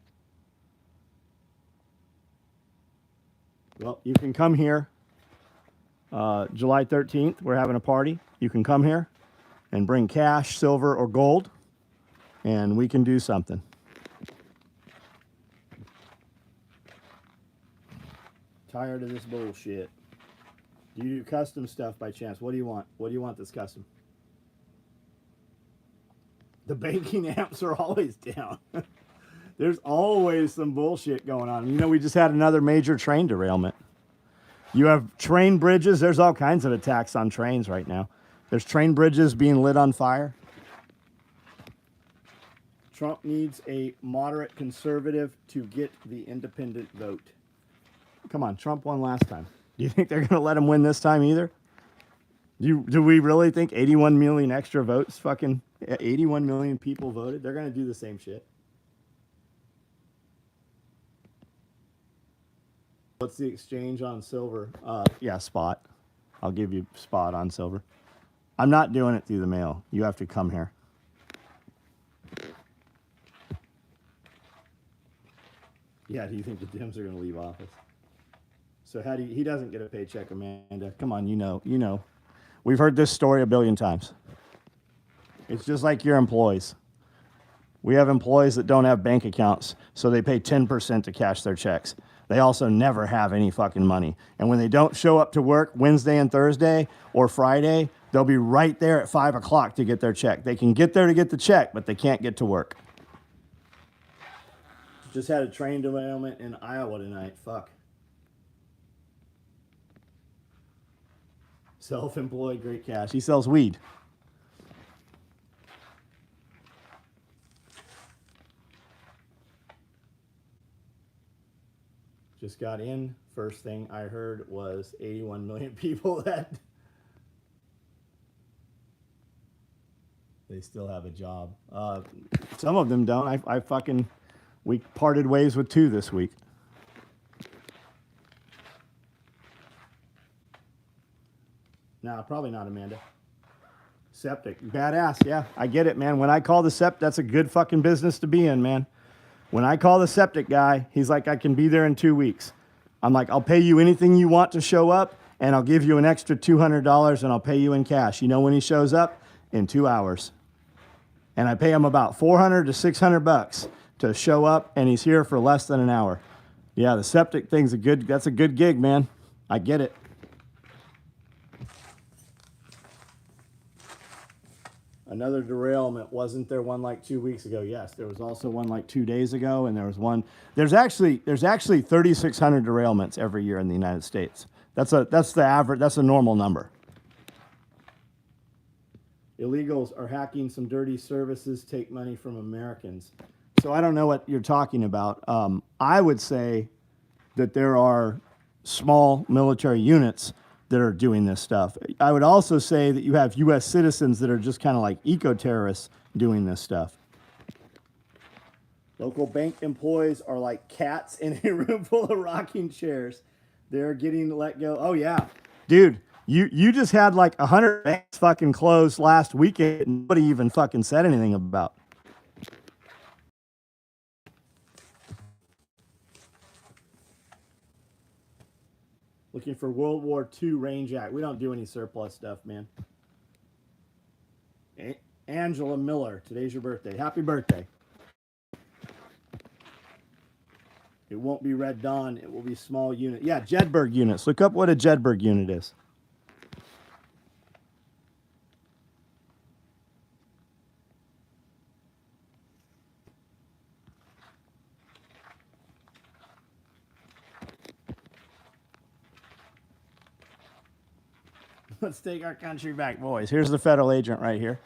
Well, you can come here. July 13th, we're having a party. You can come here and bring cash, silver, or gold, and we can do something. Tired of this bullshit. Do you do custom stuff by chance? What do you want? What do you want that's custom? The banking apps are always down. There's always some bullshit going on. You know, we just had another major train derailment. You have train bridges. There's all kinds of attacks on trains right now. There's train bridges being lit on fire. Trump needs a moderate conservative to get the independent vote. Come on, Trump won last time. Do you think they're going to let him win this time either? Do we really think 81 million extra votes, fucking 81 million people voted? They're going to do the same shit. What's the exchange on silver? Yeah, spot. I'll give you spot on silver. I'm not doing it through the mail. You have to come here. Yeah, do you think the Dems are going to leave office? So how do you, he doesn't get a paycheck, Amanda. Come on, you know. We've heard this story a billion times. It's just like your employees. We have employees that don't have bank accounts, so they pay 10% to cash their checks. They also never have any fucking money. And when they don't show up to work Wednesday and Thursday or Friday, they'll be right there at 5 o'clock to get their check. They can get there to get the check, but they can't get to work. Just had a train derailment in Iowa tonight. Fuck. Self-employed, great cash. He sells weed. Just got in. First thing I heard was 81 million people that they still have a job. Some of them don't. We parted ways with 2 this week. No, probably not, Amanda. Septic. Badass, yeah. I get it, man. When I call the septic, that's a good fucking business to be in, man. When I call the septic guy, he's like, I can be there in 2 weeks. I'm like, I'll pay you anything you want to show up, and I'll give you an extra $200, and I'll pay you in cash. You know when he shows up? In 2 hours. And I pay him about $400 to $600 to show up, and he's here for less than an hour. Yeah, the septic thing's that's a good gig, man. I get it. Another derailment. Wasn't there one like 2 weeks ago? Yes, there was also one like 2 days ago, and there was one. There's actually 3,600 derailments every year in the United States. That's the average. That's a normal number. Illegals are hacking some dirty services, take money from Americans. So I don't know what you're talking about. I would say that there are small military units that are doing this stuff. I would also say that you have U.S. citizens that are just kind of like eco-terrorists doing this stuff. Local bank employees are like cats in a room full of rocking chairs. They're getting let go. Oh, yeah. Dude, you just had like 100 banks fucking closed last weekend and nobody even fucking said anything about. Looking for World War II Range Act. We don't do any surplus stuff, man. Angela Miller, today's your birthday. Happy birthday. It won't be Red Dawn. It will be small unit. Yeah, Jedburgh units. Look up what a Jedburgh unit is. Let's take our country back, boys. Here's the federal agent right here.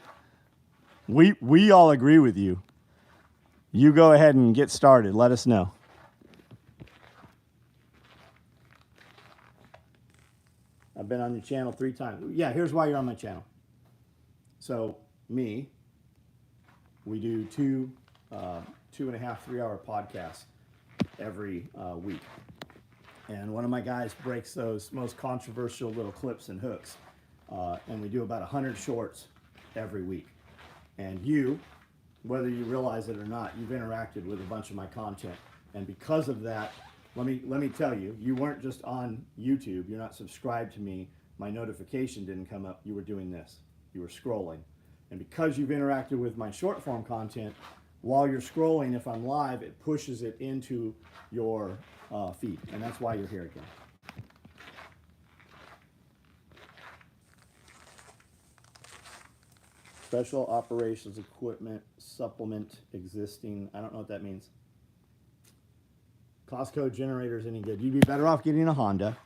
We all agree with you. You go ahead and get started. Let us know. I've been on your channel 3 times. Yeah, here's why you're on my channel. So we do 2.5, 3 hour podcasts every week. And one of my guys breaks those most controversial little clips and hooks. And we do about 100 shorts every week. And you, whether you realize it or not, you've interacted with a bunch of my content. And because of that, let me tell you, you weren't just on YouTube. You're not subscribed to me. My notification didn't come up. You were doing this. You were scrolling. And because you've interacted with my short form content, while you're scrolling, if I'm live, it pushes it into your feed. And that's why you're here again. Special operations equipment supplement existing. I don't know what that means. Costco generators any good? You'd be better off getting a Honda.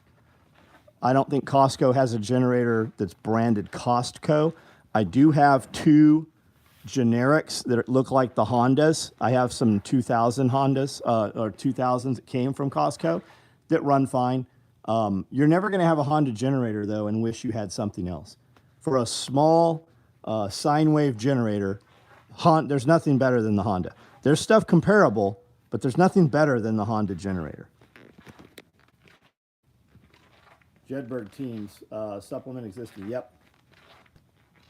I don't think Costco has a generator that's branded Costco. I do have 2 generics that look like the Hondas. I have some 2000 Hondas or 2000s that came from Costco that run fine. You're never going to have a Honda generator though and wish you had something else. For a small sine wave generator, there's nothing better than the Honda. There's stuff comparable, but there's nothing better than the Honda generator. Jedburgh teams, supplement existing. Yep.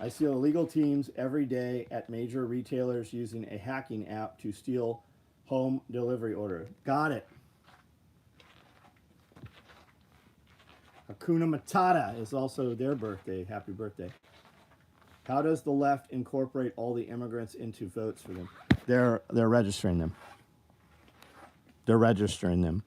I see illegal teams every day at major retailers using a hacking app to steal home delivery order. Got it. Hakuna Matata is also their birthday. Happy birthday. How does the left incorporate all the immigrants into votes for them? They're registering them. They're registering them.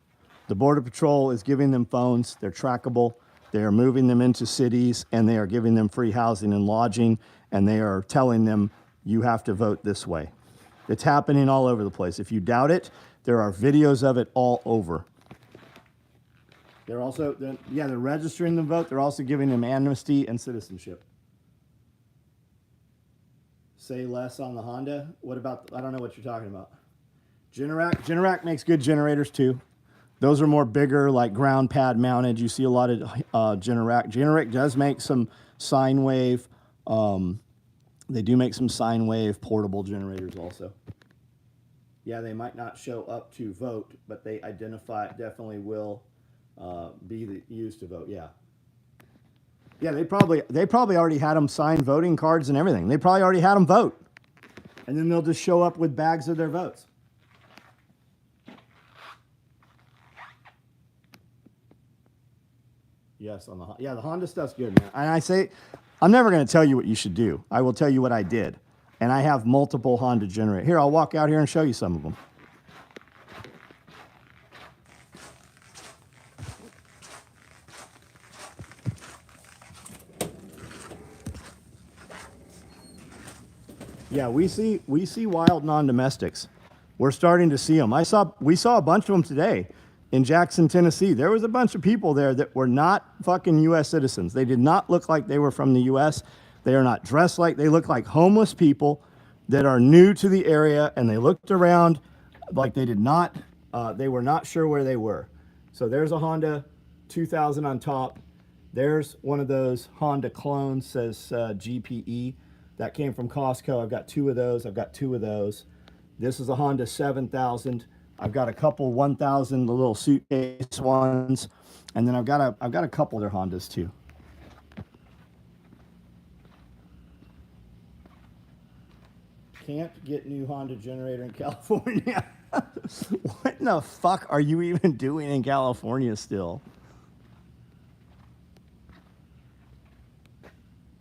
The Border Patrol is giving them phones. They're trackable. They are moving them into cities, and they are giving them free housing and lodging, and they are telling them, you have to vote this way. It's happening all over the place. If you doubt it, there are videos of it all over. They're also, they're registering them vote. They're also giving them amnesty and citizenship. Say less on the Honda. What about, I don't know what you're talking about. Generac makes good generators too. Those are more bigger, like ground pad mounted. You see a lot of Generac. Generac does make some sine wave. They do make some sine wave portable generators also. Yeah, they might not show up to vote, but they definitely will be used to vote. Yeah. Yeah, they probably already had them sign voting cards and everything. They probably already had them vote, and then they'll just show up with bags of their votes. Yes, the Honda stuff's good, man. And I say, I'm never going to tell you what you should do. I will tell you what I did. And I have multiple Honda generators. Here, I'll walk out here and show you some of them. Yeah, we see wild non-domestics. We're starting to see them. We saw a bunch of them today in Jackson, Tennessee. There was a bunch of people there that were not fucking U.S. citizens. They did not look like they were from the U.S. They are not dressed like, they look like homeless people that are new to the area, and they looked around like they were not sure where they were. So there's a Honda 2000 on top. There's one of those Honda clones, says GPE. That came from Costco. I've got 2 of those. I've got 2 of those. This is a Honda 7000. I've got a couple 1000, the little suitcase ones. And then I've got a couple other Hondas too. Can't get new Honda generator in California. What in the fuck are you even doing in California still?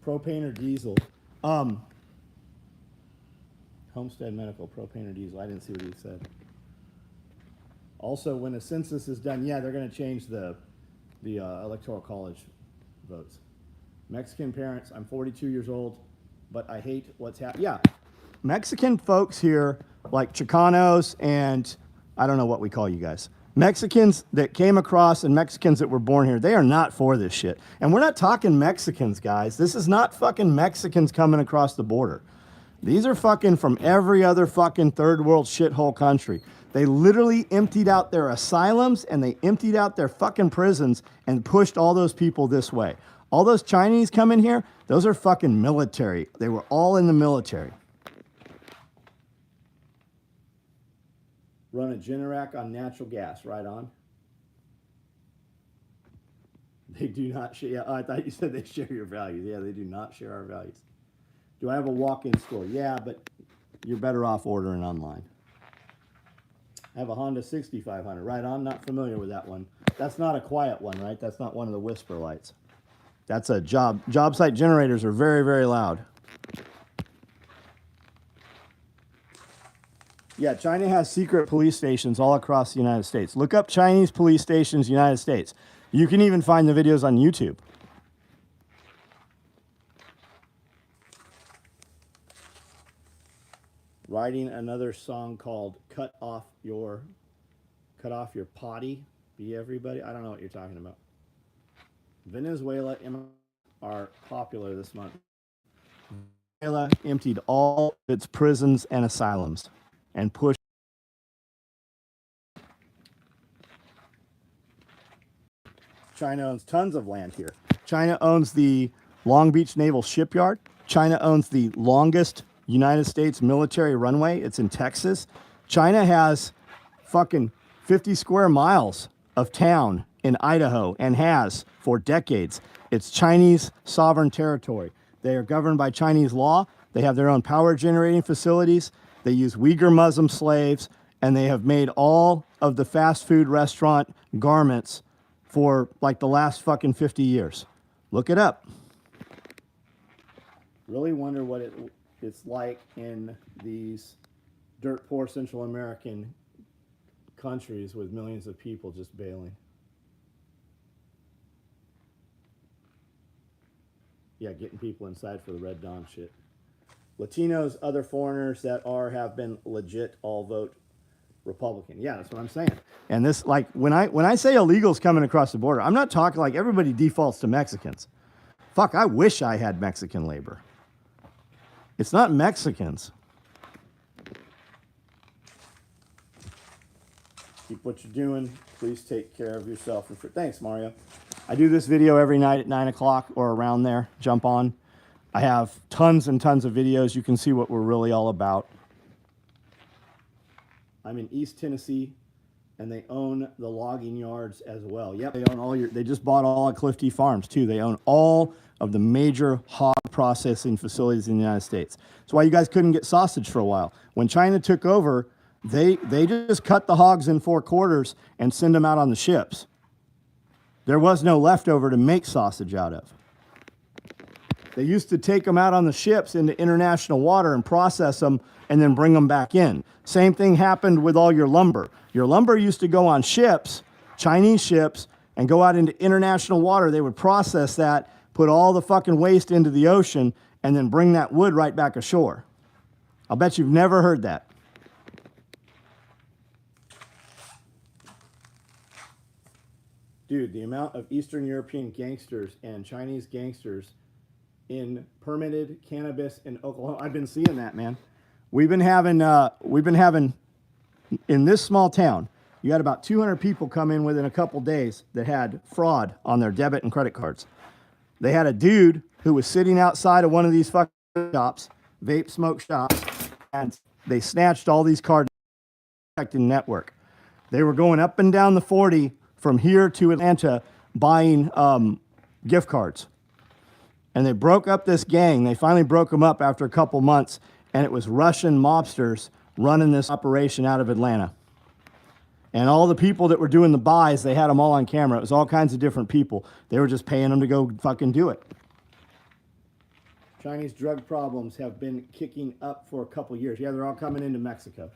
Propane or diesel? Homestead Medical, propane or diesel. I didn't see what he said. Also, when a census is done, yeah, they're going to change the electoral college votes. Mexican parents, I'm 42 years old, but I hate what's happening. Yeah, Mexican folks here, like Chicanos and I don't know what we call you guys. Mexicans that came across and Mexicans that were born here, they are not for this shit. And we're not talking Mexicans, guys. This is not fucking Mexicans coming across the border. These are fucking from every other fucking third world shithole country. They literally emptied out their asylums and they emptied out their fucking prisons and pushed all those people this way. All those Chinese come in here, those are fucking military. They were all in the military. Run a Generac on natural gas, right on. They do not share. Yeah, I thought you said they share your values. Yeah, they do not share our values. Do I have a walk-in store? Yeah, but you're better off ordering online. I have a Honda 6500. Right on. Not familiar with that one. That's not a quiet one, right? That's not one of the whisper lights. That's a job site generators are very, very loud. Yeah, China has secret police stations all across the United States. Look up Chinese police stations, United States. You can even find the videos on YouTube. Writing another song called Cut Off Your Potty, Be Everybody. I don't know what you're talking about. Venezuela are popular this month. Venezuela emptied all its prisons and asylums and pushed. China owns tons of land here. China owns the Long Beach Naval Shipyard. China owns the longest United States military runway. It's in Texas. China has fucking 50 square miles of town in Idaho and has for decades. It's Chinese sovereign territory. They are governed by Chinese law. They have their own power generating facilities. They use Uyghur Muslim slaves, and they have made all of the fast food restaurant garments for like the last fucking 50 years. Look it up. Really wonder what it's like in these dirt poor Central American countries with millions of people just bailing. Yeah, getting people inside for the Red Dawn shit. Latinos, other foreigners that have been legit all vote Republican. Yeah, that's what I'm saying. And this, like, when I say illegals coming across the border, I'm not talking like everybody defaults to Mexicans. Fuck, I wish I had Mexican labor. It's not Mexicans. Keep what you're doing. Please take care of yourself. Thanks, Mario. I do this video every night at 9 o'clock or around there. Jump on. I have tons and tons of videos. You can see what we're really all about. I'm in East Tennessee, and they own the logging yards as well. Yep, they own all they just bought all at Clifty Farms, too. They own all of the major hog processing facilities in the United States. That's why you guys couldn't get sausage for a while. When China took over, they just cut the hogs in 4 quarters and send them out on the ships. There was no leftover to make sausage out of. They used to take them out on the ships into international water and process them and then bring them back in. Same thing happened with all your lumber. Your lumber used to go on ships, Chinese ships, and go out into international water. They would process that, put all the fucking waste into the ocean, and then bring that wood right back ashore. I'll bet you've never heard that. Dude, the amount of Eastern European gangsters and Chinese gangsters in permitted cannabis in Oklahoma. I've been seeing that, man. We've been having in this small town, you had about 200 people come in within a couple days that had fraud on their debit and credit cards. They had a dude who was sitting outside of one of these fucking shops, vape smoke shops, and they snatched all these cards in network. They were going up and down the 40 from here to Atlanta buying gift cards. And they broke up this gang. They finally broke them up after a couple months, and it was Russian mobsters running this operation out of Atlanta. And all the people that were doing the buys, they had them all on camera. It was all kinds of different people. They were just paying them to go fucking do it. Chinese drug problems have been kicking up for a couple years. Yeah, they're all coming into Mexico.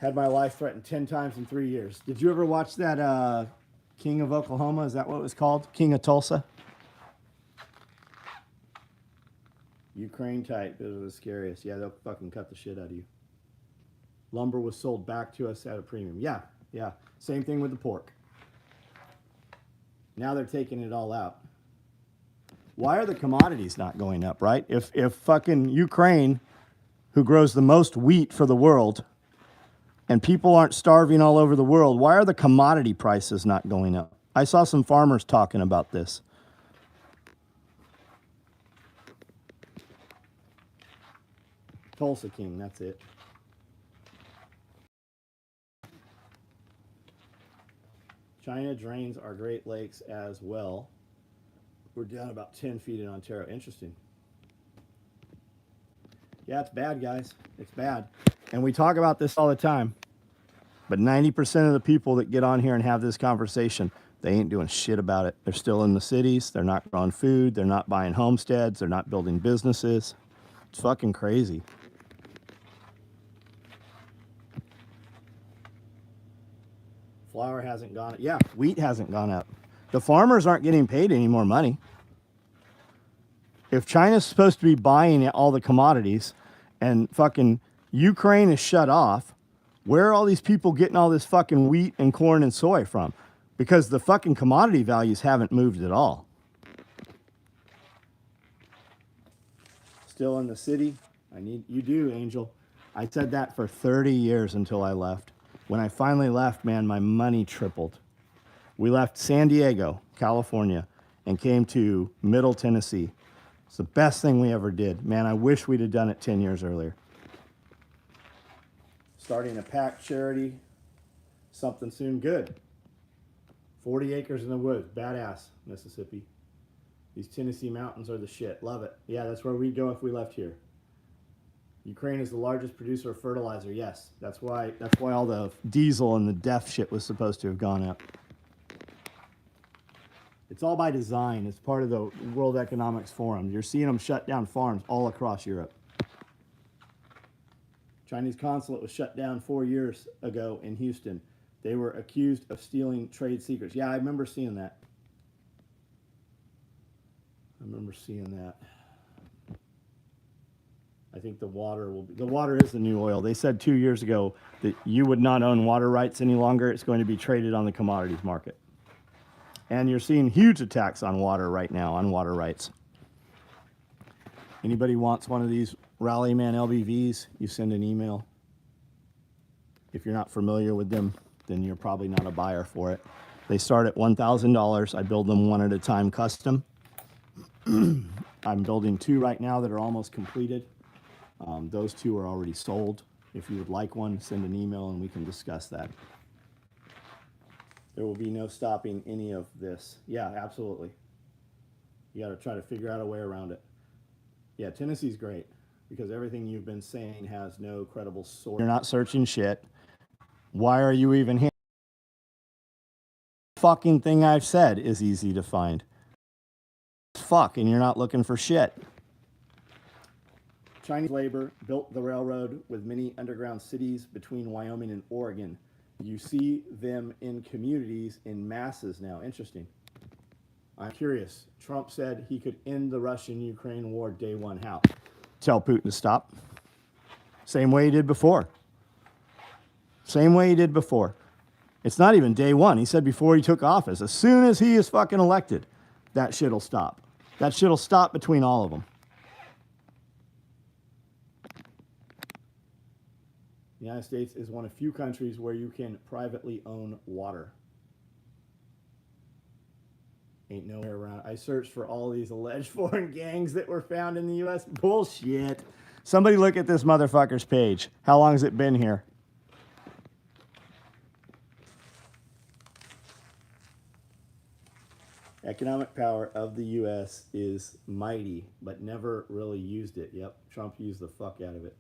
Had my life threatened 10 times in 3 years. Did you ever watch that King of Oklahoma? Is that what it was called? King of Tulsa? Ukraine type. It was the scariest. Yeah, they'll fucking cut the shit out of you. Lumber was sold back to us at a premium. Yeah, yeah. Same thing with the pork. Now they're taking it all out. Why are the commodities not going up, right? If fucking Ukraine, who grows the most wheat for the world, and people aren't starving all over the world, why are the commodity prices not going up? I saw some farmers talking about this. Tulsa King, that's it. China drains our Great Lakes as well. We're down about 10 feet in Ontario. Interesting. Yeah, it's bad, guys. It's bad. And we talk about this all the time. But 90% of the people that get on here and have this conversation, they ain't doing shit about it. They're still in the cities. They're not growing food. They're not buying homesteads. They're not building businesses. It's fucking crazy. Flour hasn't gone up. Yeah, wheat hasn't gone up. The farmers aren't getting paid any more money. If China's supposed to be buying all the commodities and fucking Ukraine is shut off, where are all these people getting all this fucking wheat and corn and soy from? Because the fucking commodity values haven't moved at all. Still in the city? You do, Angel. I said that for 30 years until I left. When I finally left, man, my money tripled. We left San Diego, California, and came to Middle Tennessee. It's the best thing we ever did. Man, I wish we'd have done it 10 years earlier. Starting a PAC charity, something soon. Good. 40 acres in the woods. Badass, Mississippi. These Tennessee mountains are the shit. Love it. Yeah, that's where we'd go if we left here. Ukraine is the largest producer of fertilizer. Yes, that's why all the diesel and the DEF shit was supposed to have gone up. It's all by design. It's part of the World Economics Forum. You're seeing them shut down farms all across Europe. Chinese consulate was shut down 4 years ago in Houston. They were accused of stealing trade secrets. Yeah, I remember seeing that. I think the water is the new oil. They said 2 years ago that you would not own water rights any longer. It's going to be traded on the commodities market. And you're seeing huge attacks on water right now, on water rights. Anybody wants one of these Rallyman LBVs, you send an email. If you're not familiar with them, then you're probably not a buyer for it. They start at $1,000. I build them one at a time custom. I'm building 2 right now that are almost completed. Those 2 are already sold. If you would like one, send an email and we can discuss that. There will be no stopping any of this. Yeah, absolutely. You got to try to figure out a way around it. Yeah, Tennessee's great because everything you've been saying has no credible source. You're not searching shit. Why are you even here? Fucking thing I've said is easy to find. Fuck, and you're not looking for shit. Chinese labor built the railroad with many underground cities between Wyoming and Oregon. You see them in communities in masses now. Interesting. I'm curious. Trump said he could end the Russian-Ukraine war day one. How? Tell Putin to stop. Same way he did before. Same way he did before. It's not even day one. He said before he took office, as soon as he is fucking elected, that shit'll stop. That shit'll stop between all of them. The United States is one of few countries where you can privately own water. Ain't nowhere around. I searched for all these alleged foreign gangs that were found in the U.S. Bullshit. Somebody look at this motherfucker's page. How long has it been here? Economic power of the U.S. is mighty, but never really used it. Yep, Trump used the fuck out of it.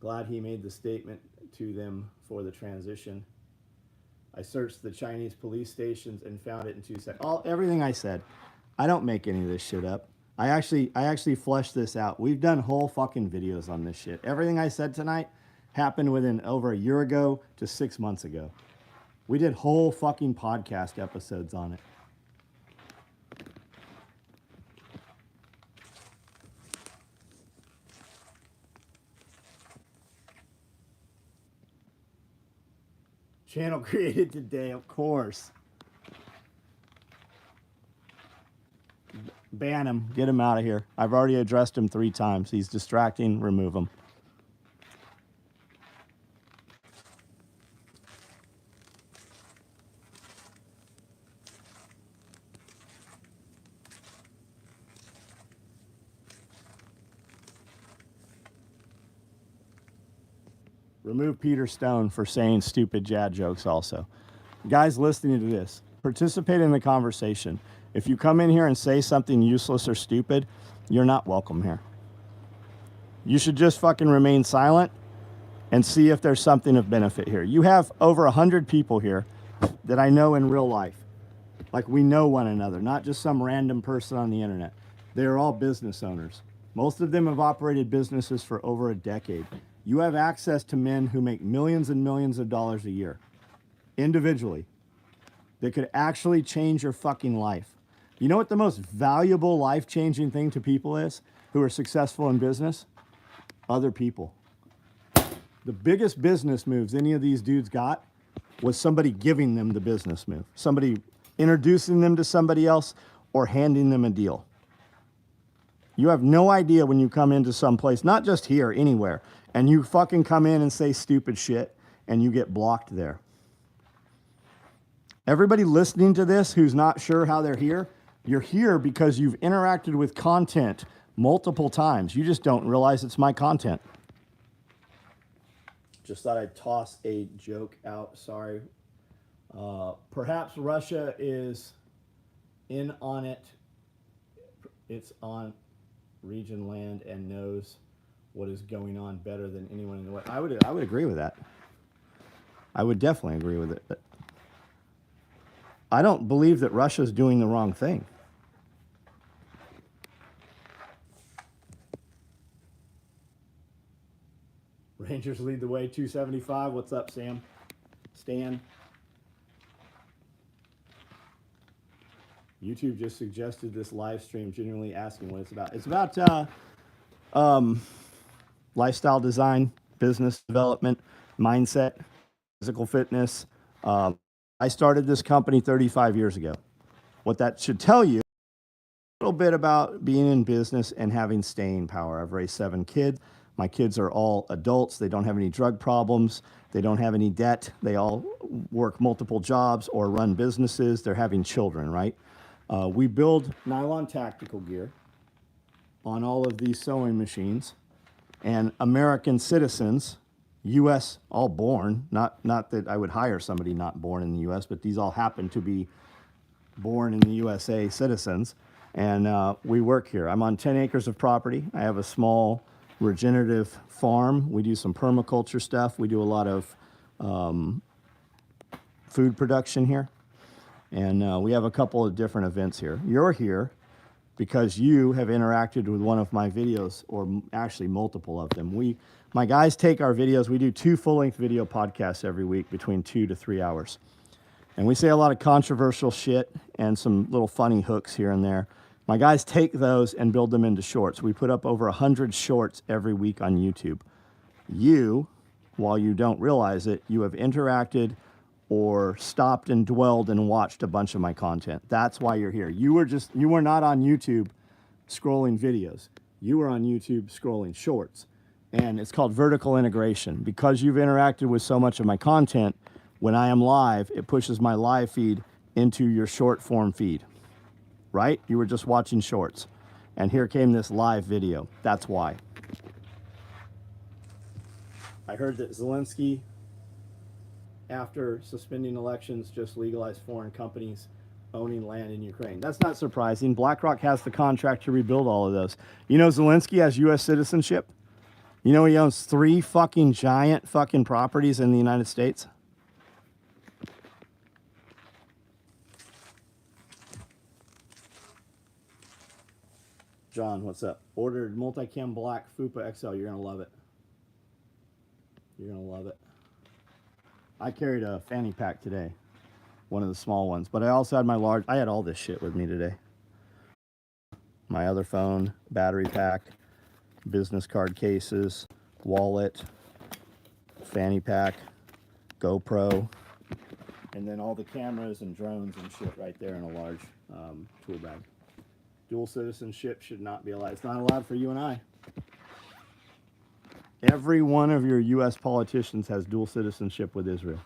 Glad he made the statement to them for the transition. I searched the Chinese police stations and found it in 2 seconds. Everything I said. I don't make any of this shit up. I actually fleshed this out. We've done whole fucking videos on this shit. Everything I said tonight, happened within over a year ago to 6 months ago. We did whole fucking podcast episodes on it. Channel created today, of course. Ban him. Get him out of here. I've already addressed him 3 times. He's distracting. Remove him. Remove Peter Stone for saying stupid Jad jokes also. Guys listening to this, participate in the conversation. If you come in here and say something useless or stupid, you're not welcome here. You should just fucking remain silent and see if there's something of benefit here. You have over 100 people here that I know in real life. Like, we know one another, not just some random person on the internet. They are all business owners. Most of them have operated businesses for over a decade. You have access to men who make millions and millions of dollars a year, individually, that could actually change your fucking life. You know what the most valuable life-changing thing to people is who are successful in business? Other people. The biggest business moves any of these dudes got was somebody giving them the business move, somebody introducing them to somebody else or handing them a deal. You have no idea when you come into some place, not just here, anywhere, and you fucking come in and say stupid shit and you get blocked there. Everybody listening to this who's not sure how they're here, you're here because you've interacted with content multiple times. You just don't realize it's my content. Just thought I'd toss a joke out. Sorry. Perhaps Russia is in on it. It's on region land and knows what is going on better than anyone in the West. I would agree with that. I would definitely agree with it. But I don't believe that Russia's doing the wrong thing. Rangers lead the way, 275. What's up, Sam? Stan? YouTube just suggested this live stream, genuinely asking what it's about. It's about lifestyle design, business development, mindset, physical fitness. I started this company 35 years ago. What that should tell you a little bit about being in business and having staying power. I've raised 7 kids. My kids are all adults. They don't have any drug problems. They don't have any debt. They all work multiple jobs or run businesses. They're having children, right? We build nylon tactical gear on all of these sewing machines, and American citizens, U.S. all born, not that I would hire somebody not born in the U.S., but these all happen to be born in the USA citizens, and we work here. I'm on 10 acres of property. I have a small regenerative farm. We do some permaculture stuff. We do a lot of food production here. And we have a couple of different events here. You're here because you have interacted with one of my videos, or actually multiple of them. My guys take our videos. We do 2 full-length video podcasts every week between 2 to 3 hours. And we say a lot of controversial shit and some little funny hooks here and there. My guys take those and build them into shorts. We put up over 100 shorts every week on YouTube. You, while you don't realize it, you have interacted or stopped and dwelled and watched a bunch of my content. That's why you're here. You were not on YouTube scrolling videos. You were on YouTube scrolling shorts. And it's called vertical integration. Because you've interacted with so much of my content, when I am live, it pushes my live feed into your short form feed. Right? You were just watching shorts. And here came this live video. That's why. I heard that Zelensky, after suspending elections, just legalized foreign companies owning land in Ukraine. That's not surprising. BlackRock has the contract to rebuild all of those. You know Zelensky has U.S. citizenship? You know he owns 3 fucking giant fucking properties in the United States? John, what's up? Ordered multicam black Fupa XL. You're going to love it. You're going to love it. I carried a fanny pack today, one of the small ones, but I also had my large. I had all this shit with me today. My other phone, battery pack, business card cases, wallet, fanny pack, GoPro, and then all the cameras and drones and shit right there in a large tool bag. Dual citizenship should not be allowed. It's not allowed for you and I. Every one of your U.S. politicians has dual citizenship with Israel.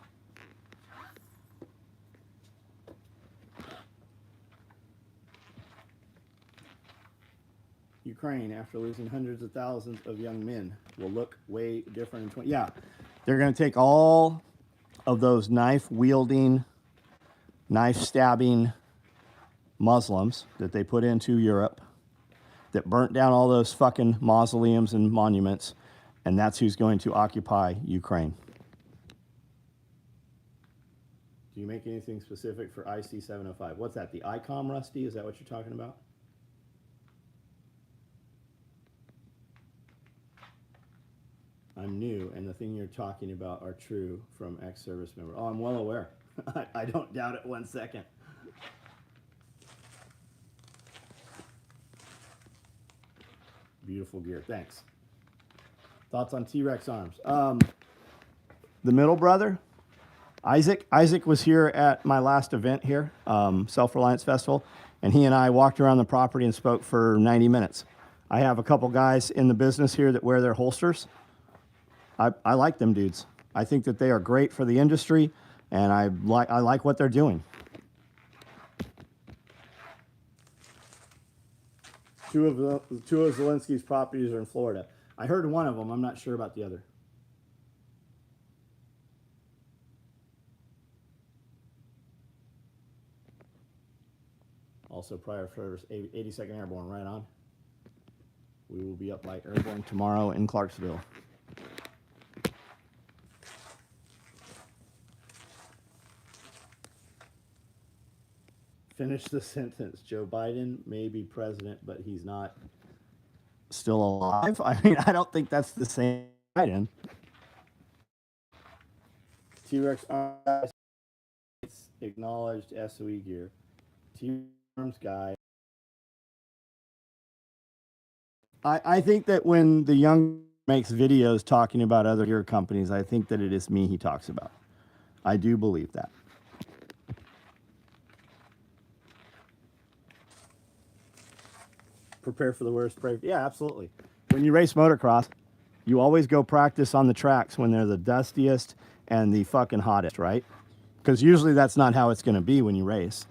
Ukraine, after losing hundreds of thousands of young men, will look way different in 20. Yeah, they're going to take all of those knife-wielding, knife-stabbing Muslims that they put into Europe, that burnt down all those fucking mausoleums and monuments, and that's who's going to occupy Ukraine. Do you make anything specific for IC 705? What's that, the ICOM, Rusty? Is that what you're talking about? I'm new, and the thing you're talking about are true from ex-service member. Oh, I'm well aware. I don't doubt it 1 second. Beautiful gear. Thanks. Thoughts on T-Rex arms? The middle brother, Isaac. Isaac was here at my last event here, Self-Reliance Festival, and he and I walked around the property and spoke for 90 minutes. I have a couple guys in the business here that wear their holsters. I like them dudes. I think that they are great for the industry, and I like what they're doing. Two of Zelensky's properties are in Florida. I heard one of them. I'm not sure about the other. Also, prior service, 82nd Airborne, right on. We will be up by Airborne tomorrow in Clarksville. Finish the sentence. Joe Biden may be president, but he's not still alive. I mean, I don't think that's the same Biden. T-Rex arms acknowledged SOE gear. T-Arms guy. I think that when the young makes videos talking about other gear companies, I think that it is me he talks about. I do believe that. Prepare for the worst. Pray. Yeah, absolutely. When you race motocross, you always go practice on the tracks when they're the dustiest and the fucking hottest, right? Because usually that's not how it's going to be when you race.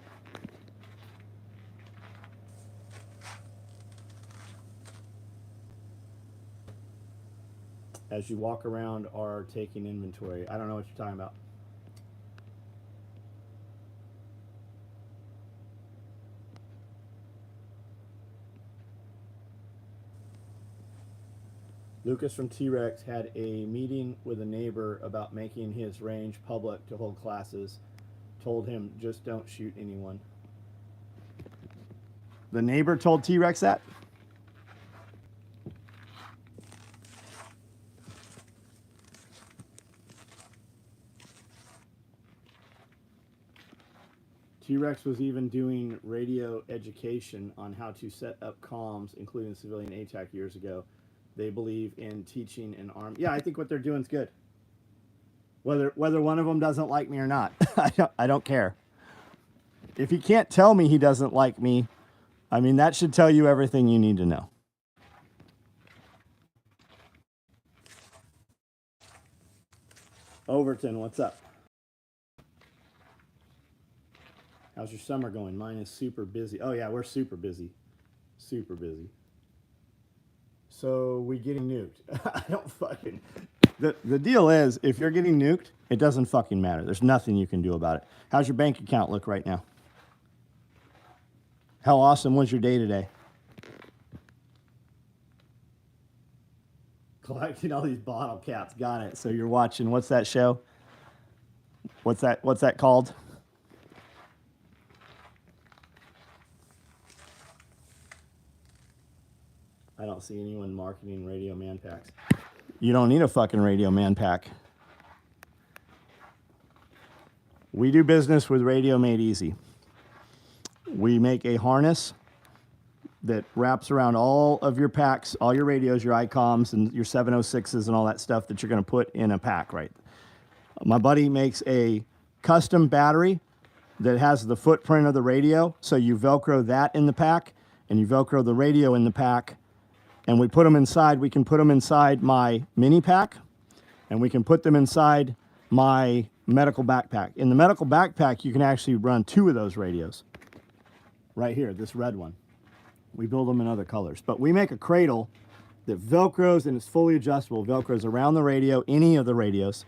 As you walk around are taking inventory. I don't know what you're talking about. Lucas from T-Rex had a meeting with a neighbor about making his range public to hold classes. Told him, just don't shoot anyone. The neighbor told T-Rex that? T-Rex was even doing radio education on how to set up comms, including civilian ATAC years ago. They believe in teaching an arm. Yeah, I think what they're doing is good. Whether one of them doesn't like me or not, I don't care. If he can't tell me he doesn't like me, I mean, that should tell you everything you need to know. Overton, what's up? How's your summer going? Mine is super busy. Oh yeah, we're super busy. Super busy. So we getting nuked. I don't fucking... The deal is, if you're getting nuked, it doesn't fucking matter. There's nothing you can do about it. How's your bank account look right now? How awesome was your day today? Collecting all these bottle caps. Got it. So you're watching, what's that show? What's that called? I don't see anyone marketing Radio Man packs. You don't need a fucking radio man pack. We do business with Radio Made Easy. We make a harness that wraps around all of your packs, all your radios, your ICOMs, and your 706s and all that stuff that you're going to put in a pack, right? My buddy makes a custom battery that has the footprint of the radio, so you Velcro that in the pack, and you Velcro the radio in the pack, and we put them inside. We can put them inside my mini pack, and we can put them inside my medical backpack. In the medical backpack, you can actually run 2 of those radios. Right here, this red one. We build them in other colors. But we make a cradle that Velcros, and it's fully adjustable. Velcros around the radio, any of the radios,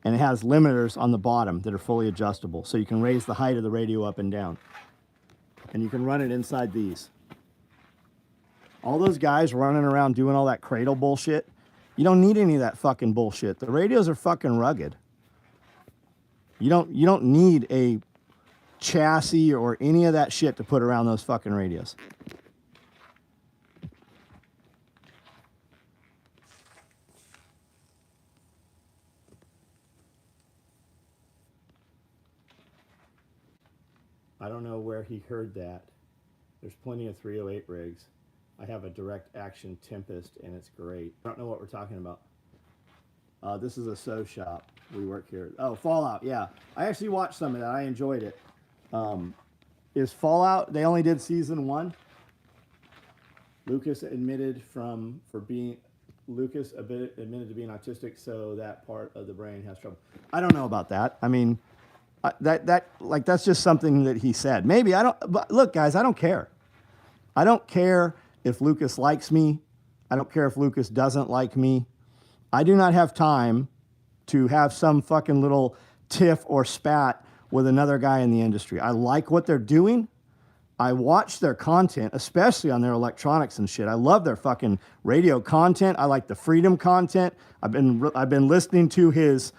and it has limiters on the bottom that are fully adjustable. So you can raise the height of the radio up and down. And you can run it inside these. All those guys running around doing all that cradle bullshit, you don't need any of that fucking bullshit. The radios are fucking rugged. You don't need a chassis or any of that shit to put around those fucking radios. I don't know where he heard that. There's plenty of 308 rigs. I have a direct action Tempest and it's great. I don't know what we're talking about. This is a SOE shop. We work here. Oh, Fallout, yeah. I actually watched some of that. I enjoyed it. Is Fallout, they only did season 1. Lucas admitted to being autistic, so that part of the brain has trouble. I don't know about that. I mean, that's just something that he said. Maybe I don't, but look, guys, I don't care. I don't care if Lucas likes me. I don't care if Lucas doesn't like me. I do not have time to have some fucking little tiff or spat with another guy in the industry. I like what they're doing. I watch their content, especially on their electronics and shit. I love their fucking radio content. I like the Freedom content. I've been listening to his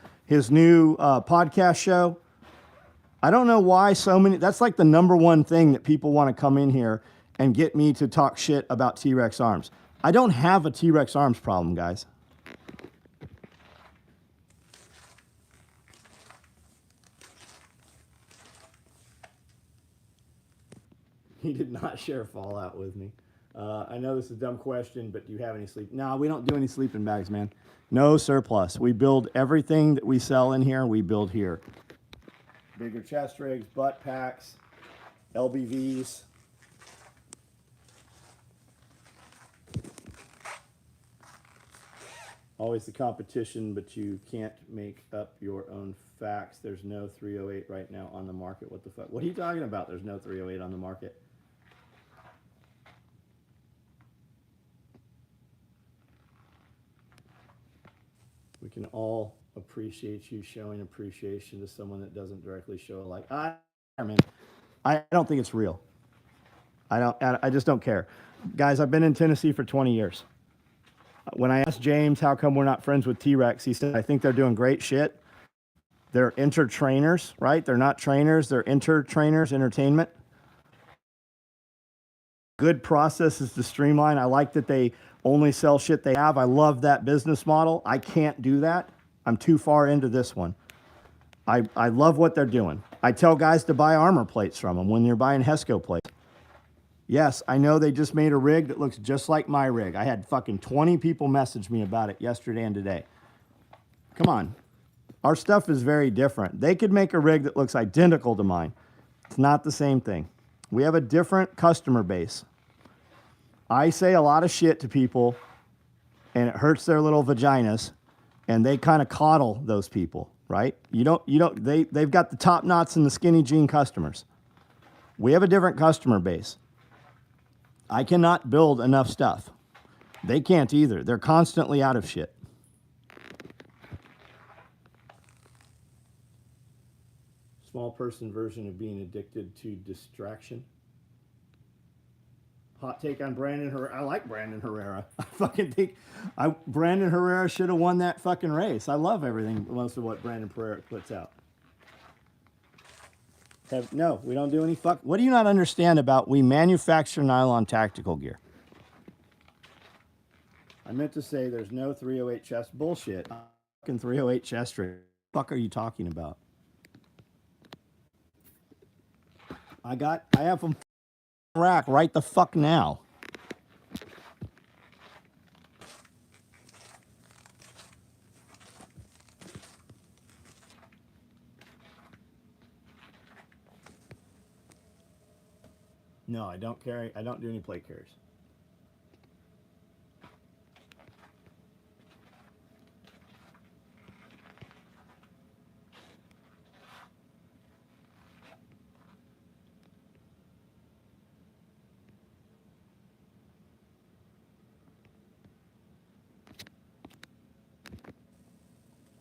new podcast show. I don't know why so many. That's like the #1 thing that people want to come in here and get me to talk shit about T-Rex arms. I don't have a T-Rex arms problem, guys. He did not share Fallout with me. I know this is a dumb question, but do you have any sleep? No, we don't do any sleeping bags, man. No surplus. We build everything that we sell in here, we build here. Bigger chest rigs, butt packs, LBVs. Always the competition, but you can't make up your own facts. There's no 308 right now on the market. What the fuck? What are you talking about? There's no 308 on the market. We can all appreciate you showing appreciation to someone that doesn't directly show a like. I don't think it's real. I just don't care. Guys, I've been in Tennessee for 20 years. When I asked James how come we're not friends with T-Rex, he said, I think they're doing great shit. They're inter-trainers, right? They're not trainers, they're inter-trainers, entertainment. Good processes to streamline. I like that they only sell shit they have. I love that business model. I can't do that. I'm too far into this one. I love what they're doing. I tell guys to buy armor plates from them when you're buying HESCO plates. Yes, I know they just made a rig that looks just like my rig. I had fucking 20 people message me about it yesterday and today. Come on. Our stuff is very different. They could make a rig that looks identical to mine. It's not the same thing. We have a different customer base. I say a lot of shit to people, and it hurts their little vaginas, and they kind of coddle those people, right? They've got the top knots and the skinny jean customers. We have a different customer base. I cannot build enough stuff. They can't either. They're constantly out of shit. Small person version of being addicted to distraction. Hot take on Brandon Herrera. I like Brandon Herrera. I fucking think Brandon Herrera should have won that fucking race. I love everything, most of what Brandon Herrera puts out. No, we don't do any fuck. What do you not understand about we manufacture nylon tactical gear? I meant to say there's no 308 chest bullshit. Fucking 308 chest rig. What the fuck are you talking about? I have them rack right the fuck now. No, I don't do any plate carries.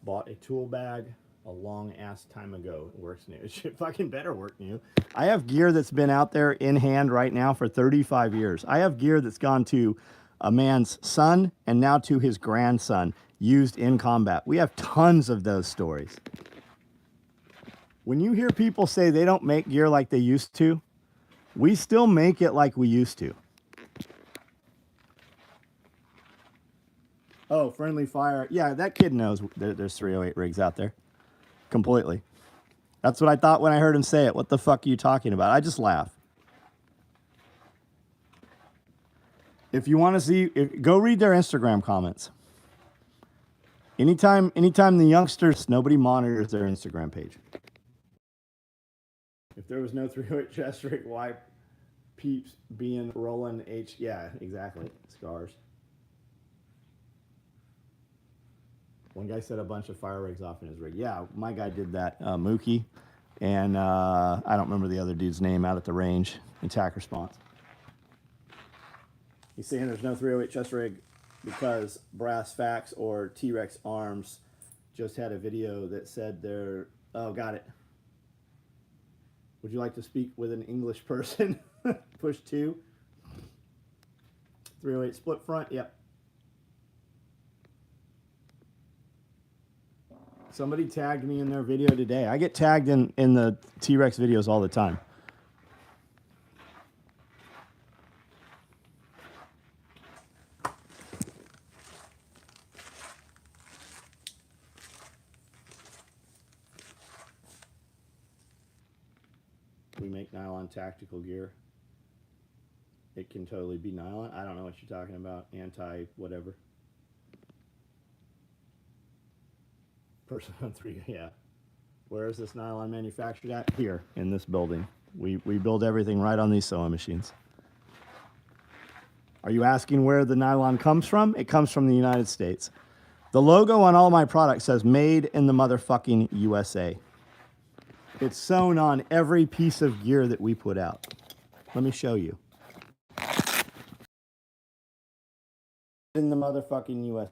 Bought a tool bag a long ass time ago. It works new. It should fucking better work new. I have gear that's been out there in hand right now for 35 years. I have gear that's gone to a man's son and now to his grandson used in combat. We have tons of those stories. When you hear people say they don't make gear like they used to, we still make it like we used to. Oh, friendly fire. Yeah, that kid knows there's 308 rigs out there. Completely. That's what I thought when I heard him say it. What the fuck are you talking about? I just laugh. If you want to see, go read their Instagram comments. Anytime the youngsters, nobody monitors their Instagram page. If there was no 308 chest rig, why peeps being rolling H? Yeah, exactly. Scars. One guy set a bunch of fire rigs off in his rig. Yeah, my guy did that, Mookie. And I don't remember the other dude's name out at the range. Attack response. He's saying there's no 308 chest rig because Brass Facts or T-Rex Arms just had a video that said they're... Oh, got it. Would you like to speak with an English person? Push 2. 308 split front, yep. Somebody tagged me in their video today. I get tagged in the T-Rex videos all the time. We make nylon tactical gear. It can totally be nylon. I don't know what you're talking about. Anti-whatever. Person on 3, yeah. Where is this nylon manufactured at? Here, in this building. We build everything right on these SOE machines. Are you asking where the nylon comes from? It comes from the United States. The logo on all my products says made in the motherfucking USA. It's sewn on every piece of gear that we put out. Let me show you. In the motherfucking USA.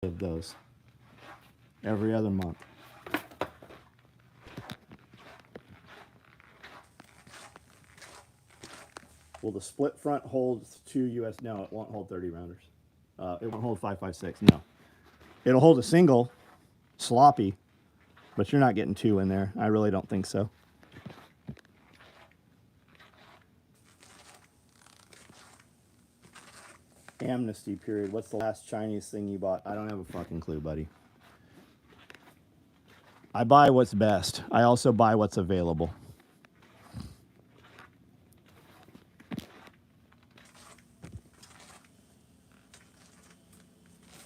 Of those every other month. Will the split front hold 2 US? No, it won't hold 30 rounders. It won't hold 5.56. No, it'll hold a single sloppy, but you're not getting 2 in there. I really don't think so. Amnesty period. What's the last Chinese thing you bought? I don't have a fucking clue, buddy. I buy what's best. I also buy what's available.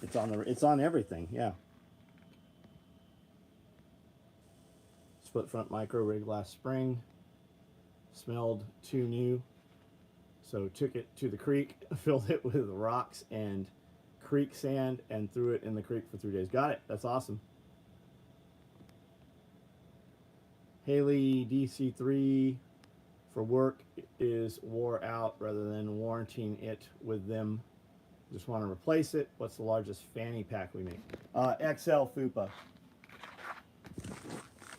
It's on everything, yeah. Split front micro rig last spring. Smelled too new. So took it to the creek, filled it with rocks and creek sand, and threw it in the creek for 3 days. Got it. That's awesome. Haley DC3 for work is wore out rather than warranting it with them. Just want to replace it. What's the largest fanny pack we make? XL Fupa.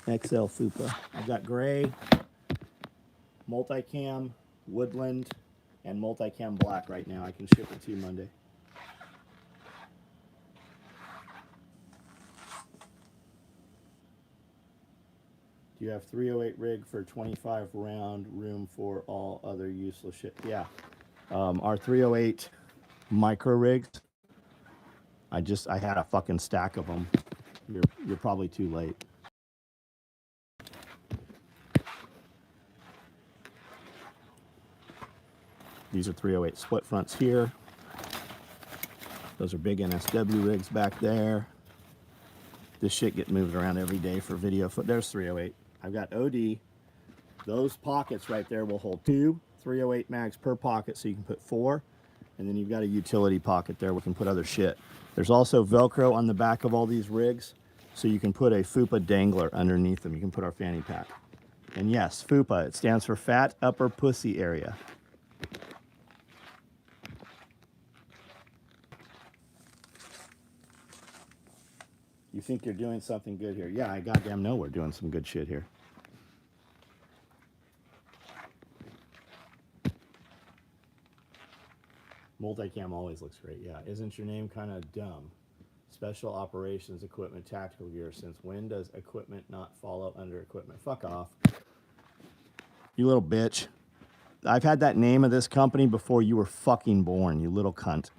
XL Fupa. I've got gray, multicam, woodland, and multicam black right now. I can ship it to you Monday. Do you have 308 rig for 25 round room for all other useless shit? Yeah. Our 308 micro rigs. I had a fucking stack of them. You're probably too late. These are 308 split fronts here. Those are big NSW rigs back there. This shit gets moved around every day for video. There's 308. I've got OD. Those pockets right there will hold 2 308 mags per pocket, so you can put 4. And then you've got a utility pocket there where we can put other shit. There's also Velcro on the back of all these rigs, so you can put a FUPA dangler underneath them. You can put our fanny pack. And yes, FUPA, it stands for Fat Upper Pussy Area. You think you're doing something good here? Yeah, I goddamn know we're doing some good shit here. Multicam always looks great. Yeah, isn't your name kind of dumb? Special operations equipment, tactical gear. Since when does equipment not follow under equipment? Fuck off. You little bitch. I've had that name of this company before you were fucking born, you little cunt.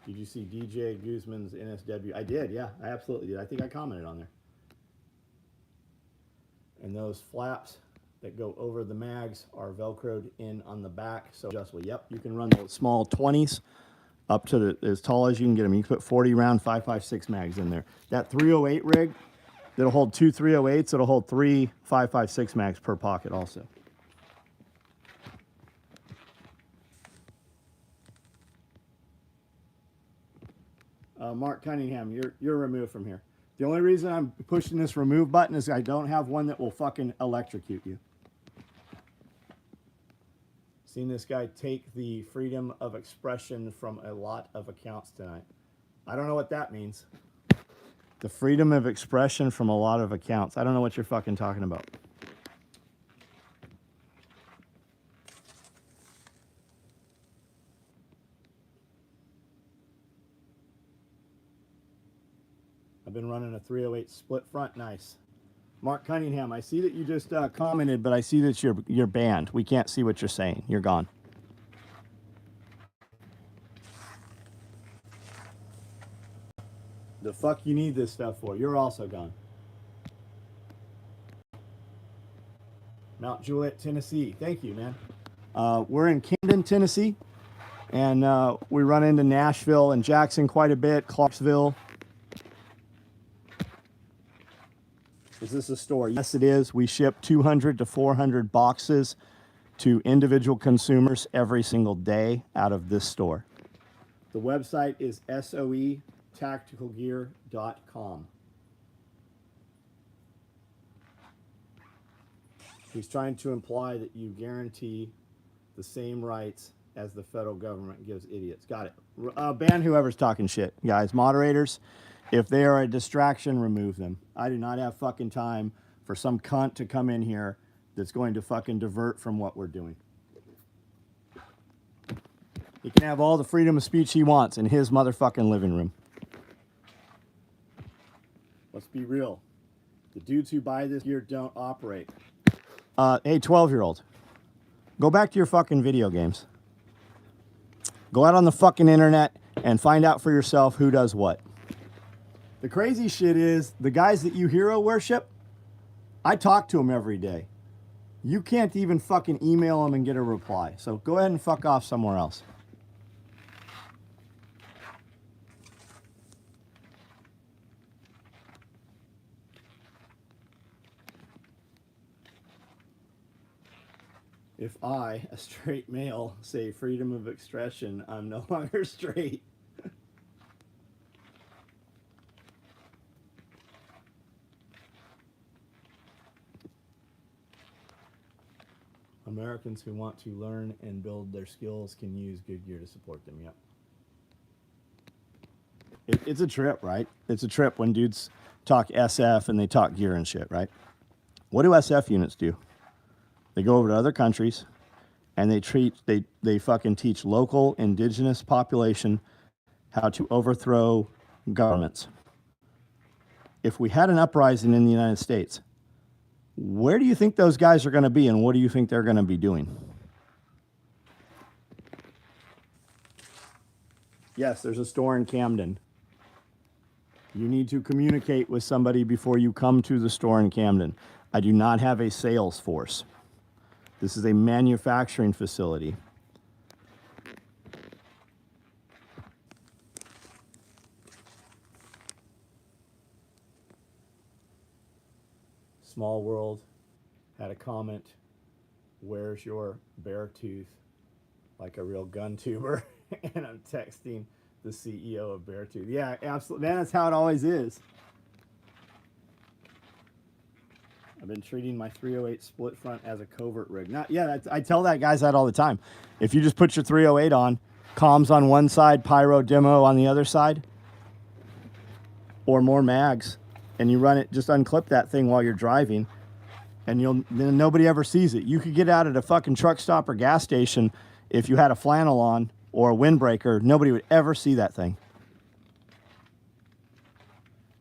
Did you see DJ Guzman's NSW? I did, yeah, I absolutely did. I think I commented on there. And those flaps that go over the mags are Velcroed in on the back. So adjustable. Yep, you can run those small 20s up to as tall as you can get them. You can put 40 round 5.56 mags in there. That 308 rig, that'll hold 2 308s. It'll hold 3 5.56 mags per pocket also. Mark Cunningham, you're removed from here. The only reason I'm pushing this remove button is I don't have one that will fucking electrocute you. Seen this guy take the freedom of expression from a lot of accounts tonight. I don't know what that means. The freedom of expression from a lot of accounts. I don't know what you're fucking talking about. I've been running a 308 split front. Nice. Mark Cunningham, I see that you just commented, but I see that you're banned. We can't see what you're saying. You're gone. The fuck you need this stuff for? You're also gone. Mount Juliet, Tennessee. Thank you, man. We're in Camden, Tennessee, and we run into Nashville and Jackson quite a bit, Clarksville. Is this a store? Yes, it is. We ship 200 to 400 boxes to individual consumers every single day out of this store. The website is SOE tacticalgear.com. He's trying to imply that you guarantee the same rights as the federal government gives idiots. Got it. Ban whoever's talking shit. Guys, moderators, if they are a distraction, remove them. I do not have fucking time for some cunt to come in here that's going to fucking divert from what we're doing. He can have all the freedom of speech he wants in his motherfucking living room. Let's be real. The dudes who buy this gear don't operate. Hey, 12-year-old, go back to your fucking video games. Go out on the fucking internet and find out for yourself who does what. The crazy shit is, the guys that you hero worship, I talk to them every day. You can't even fucking email them and get a reply. So go ahead and fuck off somewhere else. If I, a straight male, say freedom of expression, I'm no longer straight. Americans who want to learn and build their skills can use good gear to support them. Yep. It's a trip, right? It's a trip when dudes talk SF and they talk gear and shit, right? What do SF units do? They go over to other countries and they fucking teach local indigenous population how to overthrow governments. If we had an uprising in the United States, where do you think those guys are going to be and what do you think they're going to be doing? Yes, there's a store in Camden. You need to communicate with somebody before you come to the store in Camden. I do not have a sales force. This is a manufacturing facility. Small World had a comment, where's your bear tooth? Like a real gun tuber. And I'm texting the CEO of Beartooth. Yeah, absolutely. Man, that's how it always is. I've been treating my 308 split front as a covert rig. I tell that guys that all the time. If you just put your 308 on, comms on one side, pyro demo on the other side, or more mags, and you run it, just unclip that thing while you're driving, and then nobody ever sees it. You could get out at a fucking truck stop or gas station if you had a flannel on or a windbreaker. Nobody would ever see that thing.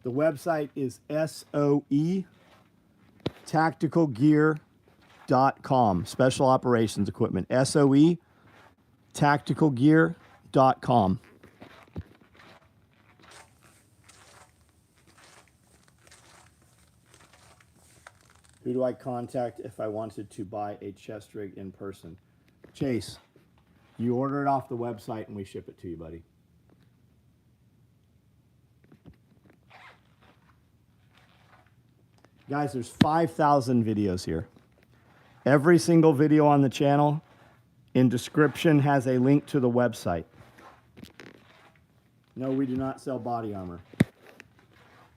The website is SOE tacticalgear.com. Special operations equipment. SOE tacticalgear.com. Who do I contact if I wanted to buy a chest rig in person? Chase, you order it off the website and we ship it to you, buddy. Guys, there's 5,000 videos here. Every single video on the channel in description has a link to the website. No, we do not sell body armor.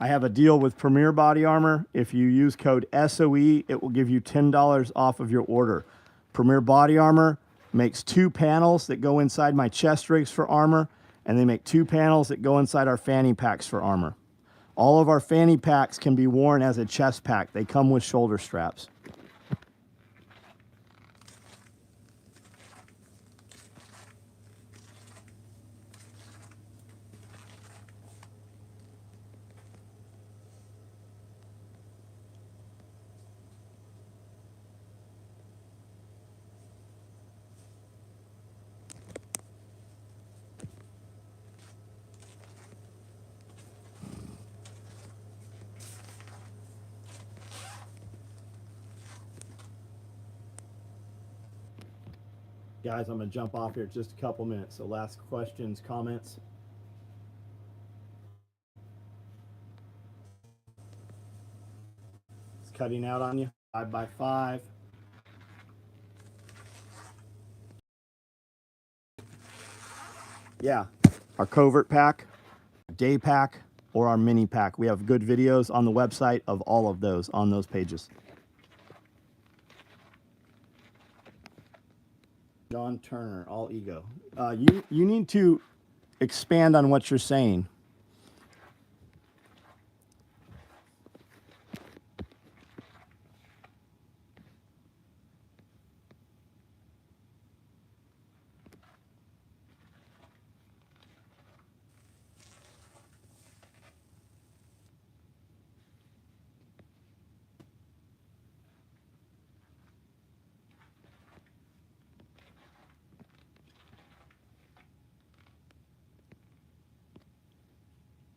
I have a deal with Premier Body Armor. If you use code SOE, it will give you $10 off of your order. Premier Body Armor makes 2 panels that go inside my chest rigs for armor, and they make 2 panels that go inside our fanny packs for armor. All of our fanny packs can be worn as a chest pack. They come with shoulder straps. Guys, I'm going to jump off here just a couple minutes. So last questions, comments. It's cutting out on you. 5x5. Yeah, our covert pack, day pack, or our mini pack. We have good videos on the website of all of those on those pages. John Turner, all ego. You need to expand on what you're saying.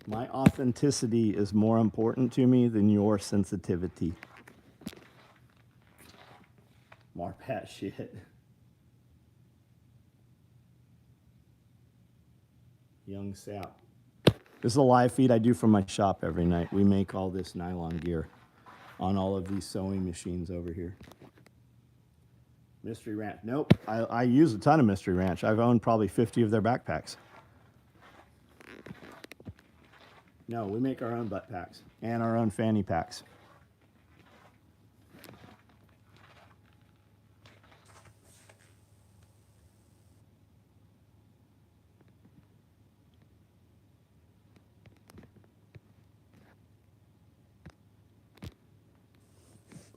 My authenticity is more important to me than your sensitivity. Marpat shit. Young Sap. This is a live feed I do from my shop every night. We make all this nylon gear on all of these sewing machines over here. Mystery Ranch. Nope. I use a ton of Mystery Ranch. I've owned probably 50 of their backpacks. No, we make our own butt packs and our own fanny packs.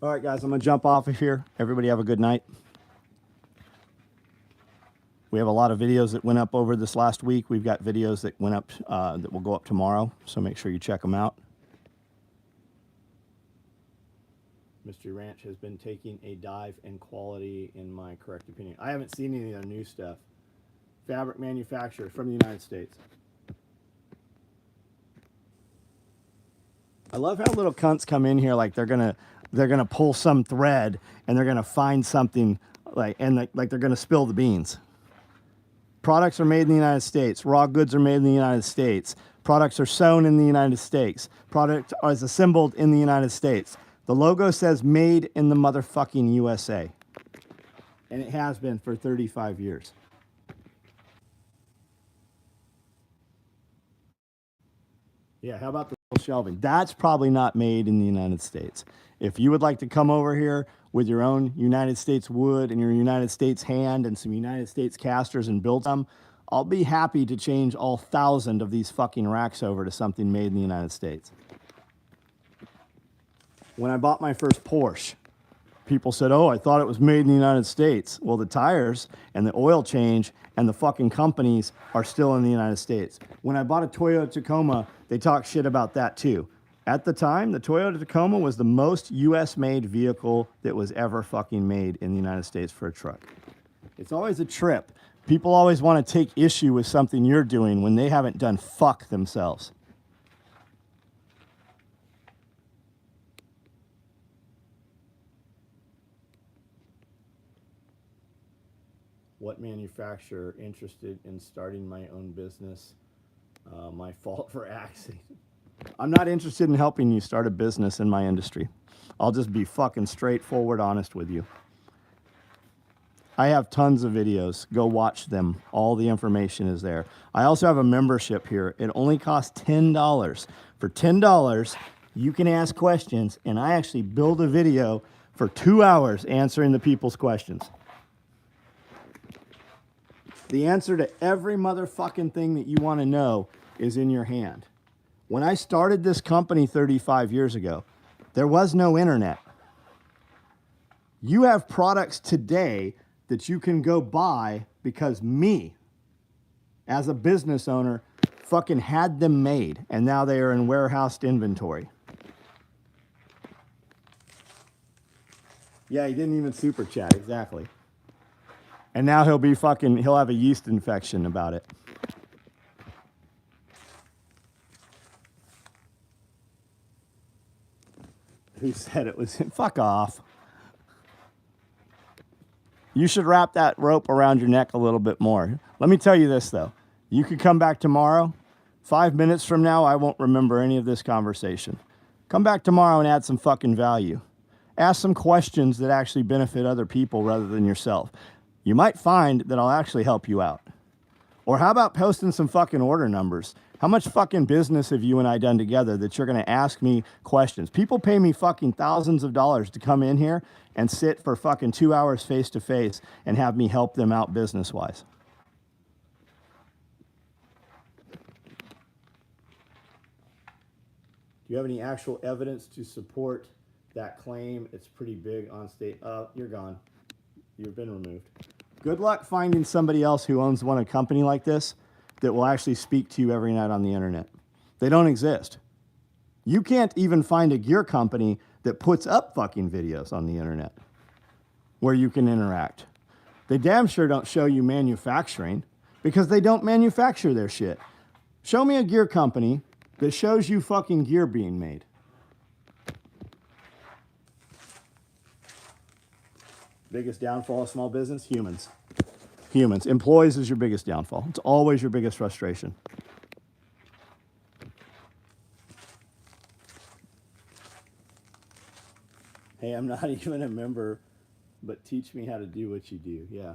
All right, guys, I'm going to jump off of here. Everybody have a good night. We have a lot of videos that went up over this last week. We've got videos that went up that will go up tomorrow, so make sure you check them out. Mystery Ranch has been taking a dive in quality, in my correct opinion. I haven't seen any of their new stuff. fabric manufacturer from the United States. I love how little cunts come in here like they're gonna pull some thread and they're gonna find something like they're gonna spill the beans. Products are made in the United States. Raw goods are made in the United States. Products are sewn in the United States. Product is assembled in the United States. The logo says made in the motherfucking USA. And it has been for 35 years. Yeah, how about the shelving? That's probably not made in the United States. If you would like to come over here with your own United States wood and your United States hand and some United States casters and build some, I'll be happy to change all 1,000 of these fucking racks over to something made in the United States. When I bought my first Porsche, people said, oh, I thought it was made in the United States. Well, the tires and the oil change and the fucking companies are still in the United States. When I bought a Toyota Tacoma, they talked shit about that too. At the time, the Toyota Tacoma was the most US-made vehicle that was ever fucking made in the United States for a truck. It's always a trip. People always want to take issue with something you're doing when they haven't done fuck themselves. What manufacturer interested in starting my own business? My fault for axing. I'm not interested in helping you start a business in my industry. I'll just be fucking straightforward honest with you. I have tons of videos. Go watch them. All the information is there. I also have a membership here. It only costs $10. For $10, you can ask questions, and I actually build a video for 2 hours answering the people's questions. The answer to every motherfucking thing that you want to know is in your hand. When I started this company 35 years ago, there was no internet. You have products today that you can go buy because me, as a business owner, fucking had them made, and now they are in warehoused inventory. Yeah, he didn't even super chat, exactly. And now he'll have a yeast infection about it. Who said it was him? Fuck off. You should wrap that rope around your neck a little bit more. Let me tell you this, though. You could come back tomorrow. 5 minutes from now, I won't remember any of this conversation. Come back tomorrow and add some fucking value. Ask some questions that actually benefit other people rather than yourself. You might find that I'll actually help you out. Or how about posting some fucking order numbers? How much fucking business have you and I done together that you're going to ask me questions? People pay me fucking thousands of dollars to come in here and sit for fucking 2 hours face to face and have me help them out business-wise. Do you have any actual evidence to support that claim? It's pretty big on state. You're gone. You've been removed. Good luck finding somebody else who owns a company like this that will actually speak to you every night on the internet. They don't exist. You can't even find a gear company that puts up fucking videos on the internet where you can interact. They damn sure don't show you manufacturing because they don't manufacture their shit. Show me a gear company that shows you fucking gear being made. Biggest downfall of small business? Humans. Humans. Employees is your biggest downfall. It's always your biggest frustration. Hey, I'm not even a member, but teach me how to do what you do. Yeah.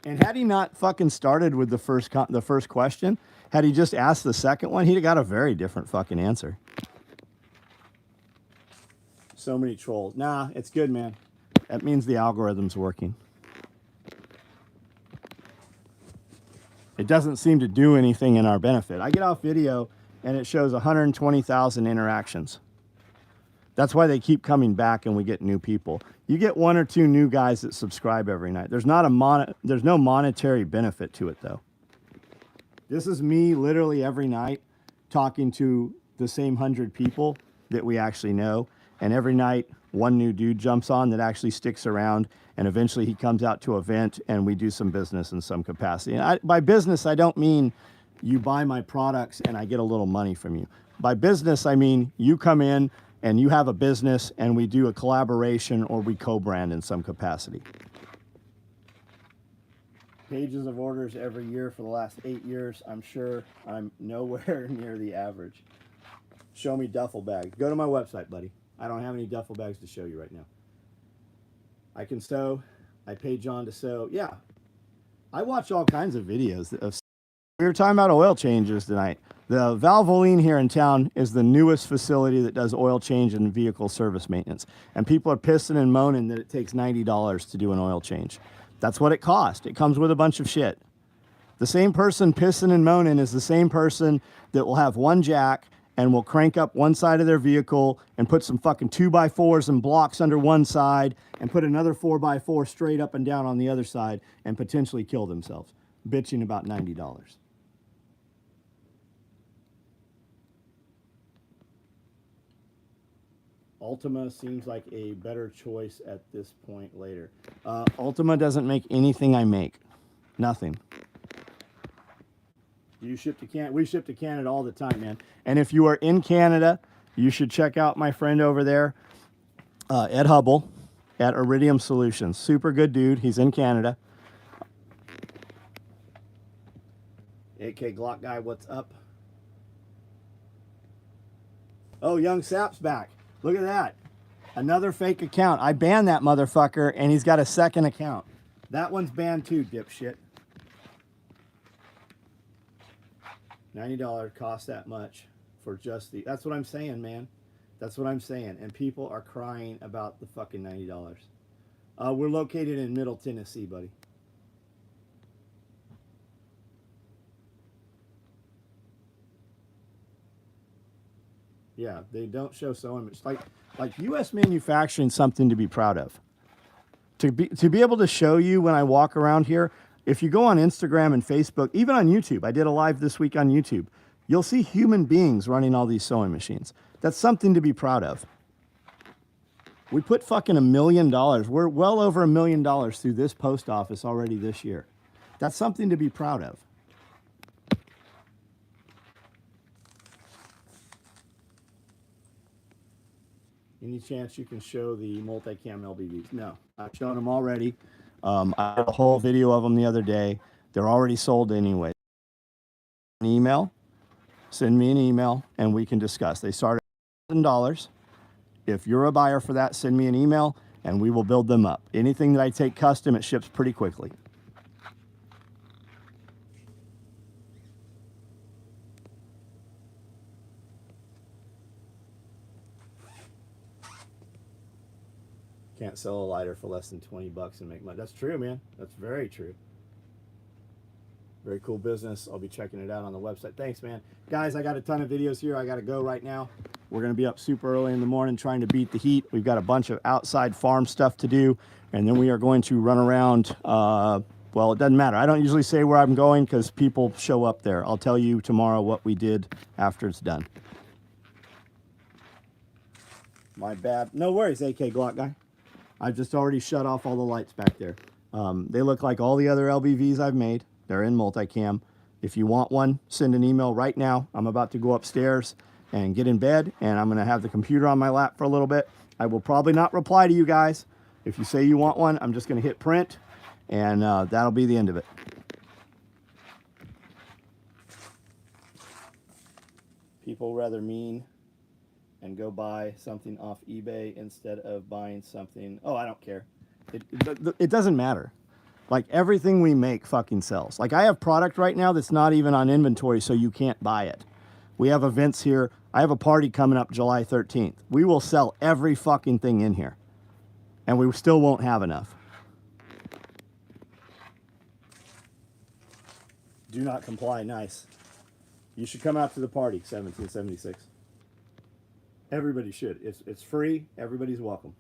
And had he not fucking started with the first question, had he just asked the second one, he'd have got a very different fucking answer. So many trolls. Nah, it's good, man. That means the algorithm's working. It doesn't seem to do anything in our benefit. I get off video and it shows 120,000 interactions. That's why they keep coming back and we get new people. You get 1 or 2 new guys that subscribe every night. There's no monetary benefit to it though. This is me literally every night talking to the same 100 people that we actually know. And every night one new dude jumps on that actually sticks around, and eventually he comes out to an event and we do some business in some capacity. And by business, I don't mean you buy my products and I get a little money from you. By business, I mean you come in and you have a business and we do a collaboration or we co-brand in some capacity. Pages of orders every year for the last 8 years. I'm sure I'm nowhere near the average. Show me duffel bags. Go to my website, buddy. I don't have any duffel bags to show you right now. I can sew. I pay John to sew. Yeah. I watch all kinds of videos. We were talking about oil changes tonight. The Valvoline here in town is the newest facility that does oil change and vehicle service maintenance. And people are pissing and moaning that it takes $90 to do an oil change. That's what it costs. It comes with a bunch of shit. The same person pissing and moaning is the same person that will have one jack and will crank up one side of their vehicle and put some fucking 2x4s and blocks under one side and put another 4x4 straight up and down on the other side and potentially kill themselves, bitching about $90. Ultima seems like a better choice at this point later. Ultima doesn't make anything I make. Nothing. You ship to Canada? We ship to Canada all the time, man. And if you are in Canada, you should check out my friend over there, Ed Hubble, at Iridium Solutions. Super good dude. He's in Canada. AK Glock guy, what's up? Oh, Young Sap's back. Look at that. Another fake account. I banned that motherfucker, and he's got a second account. That one's banned too, dipshit. $90 costs that much for just the... That's what I'm saying, man. That's what I'm saying. And people are crying about the fucking $90. We're located in Middle Tennessee, buddy. Yeah, they don't show so much. Like U.S. manufacturing, something to be proud of. To be able to show you when I walk around here, if you go on Instagram and Facebook, even on YouTube, I did a live this week on YouTube, you'll see human beings running all these sewing machines. That's something to be proud of. We put fucking $1 million. We're well over $1 million through this post office already this year. That's something to be proud of. Any chance you can show the multicam LBVs? No, I've shown them already. I did a whole video of them the other day. They're already sold anyway. An email, send me an email, and we can discuss. They start at $1,000. If you're a buyer for that, send me an email, and we will build them up. Anything that I take custom, it ships pretty quickly. Can't sell a lighter for less than 20 bucks and make money. That's true, man. That's very true. Very cool business. I'll be checking it out on the website. Thanks, man. Guys, I got a ton of videos here. I got to go right now. We're going to be up super early in the morning trying to beat the heat. We've got a bunch of outside farm stuff to do, and then we are going to run around. Well, it doesn't matter. I don't usually say where I'm going because people show up there. I'll tell you tomorrow what we did after it's done. My bad. No worries, AK Glock guy. I've just already shut off all the lights back there. They look like all the other LBVs I've made. They're in multicam. If you want one, send an email right now. I'm about to go upstairs and get in bed, and I'm going to have the computer on my lap for a little bit. I will probably not reply to you guys. If you say you want one, I'm just going to hit print, and that'll be the end of it. People rather mean and go buy something off eBay instead of buying something. Oh, I don't care. It doesn't matter. Like, everything we make fucking sells. Like, I have product right now that's not even on inventory, so you can't buy it. We have events here. I have a party coming up July 13th. We will sell every fucking thing in here, and we still won't have enough. Do not comply. Nice. You should come out to the party, 1776. Everybody should. It's free. Everybody's welcome.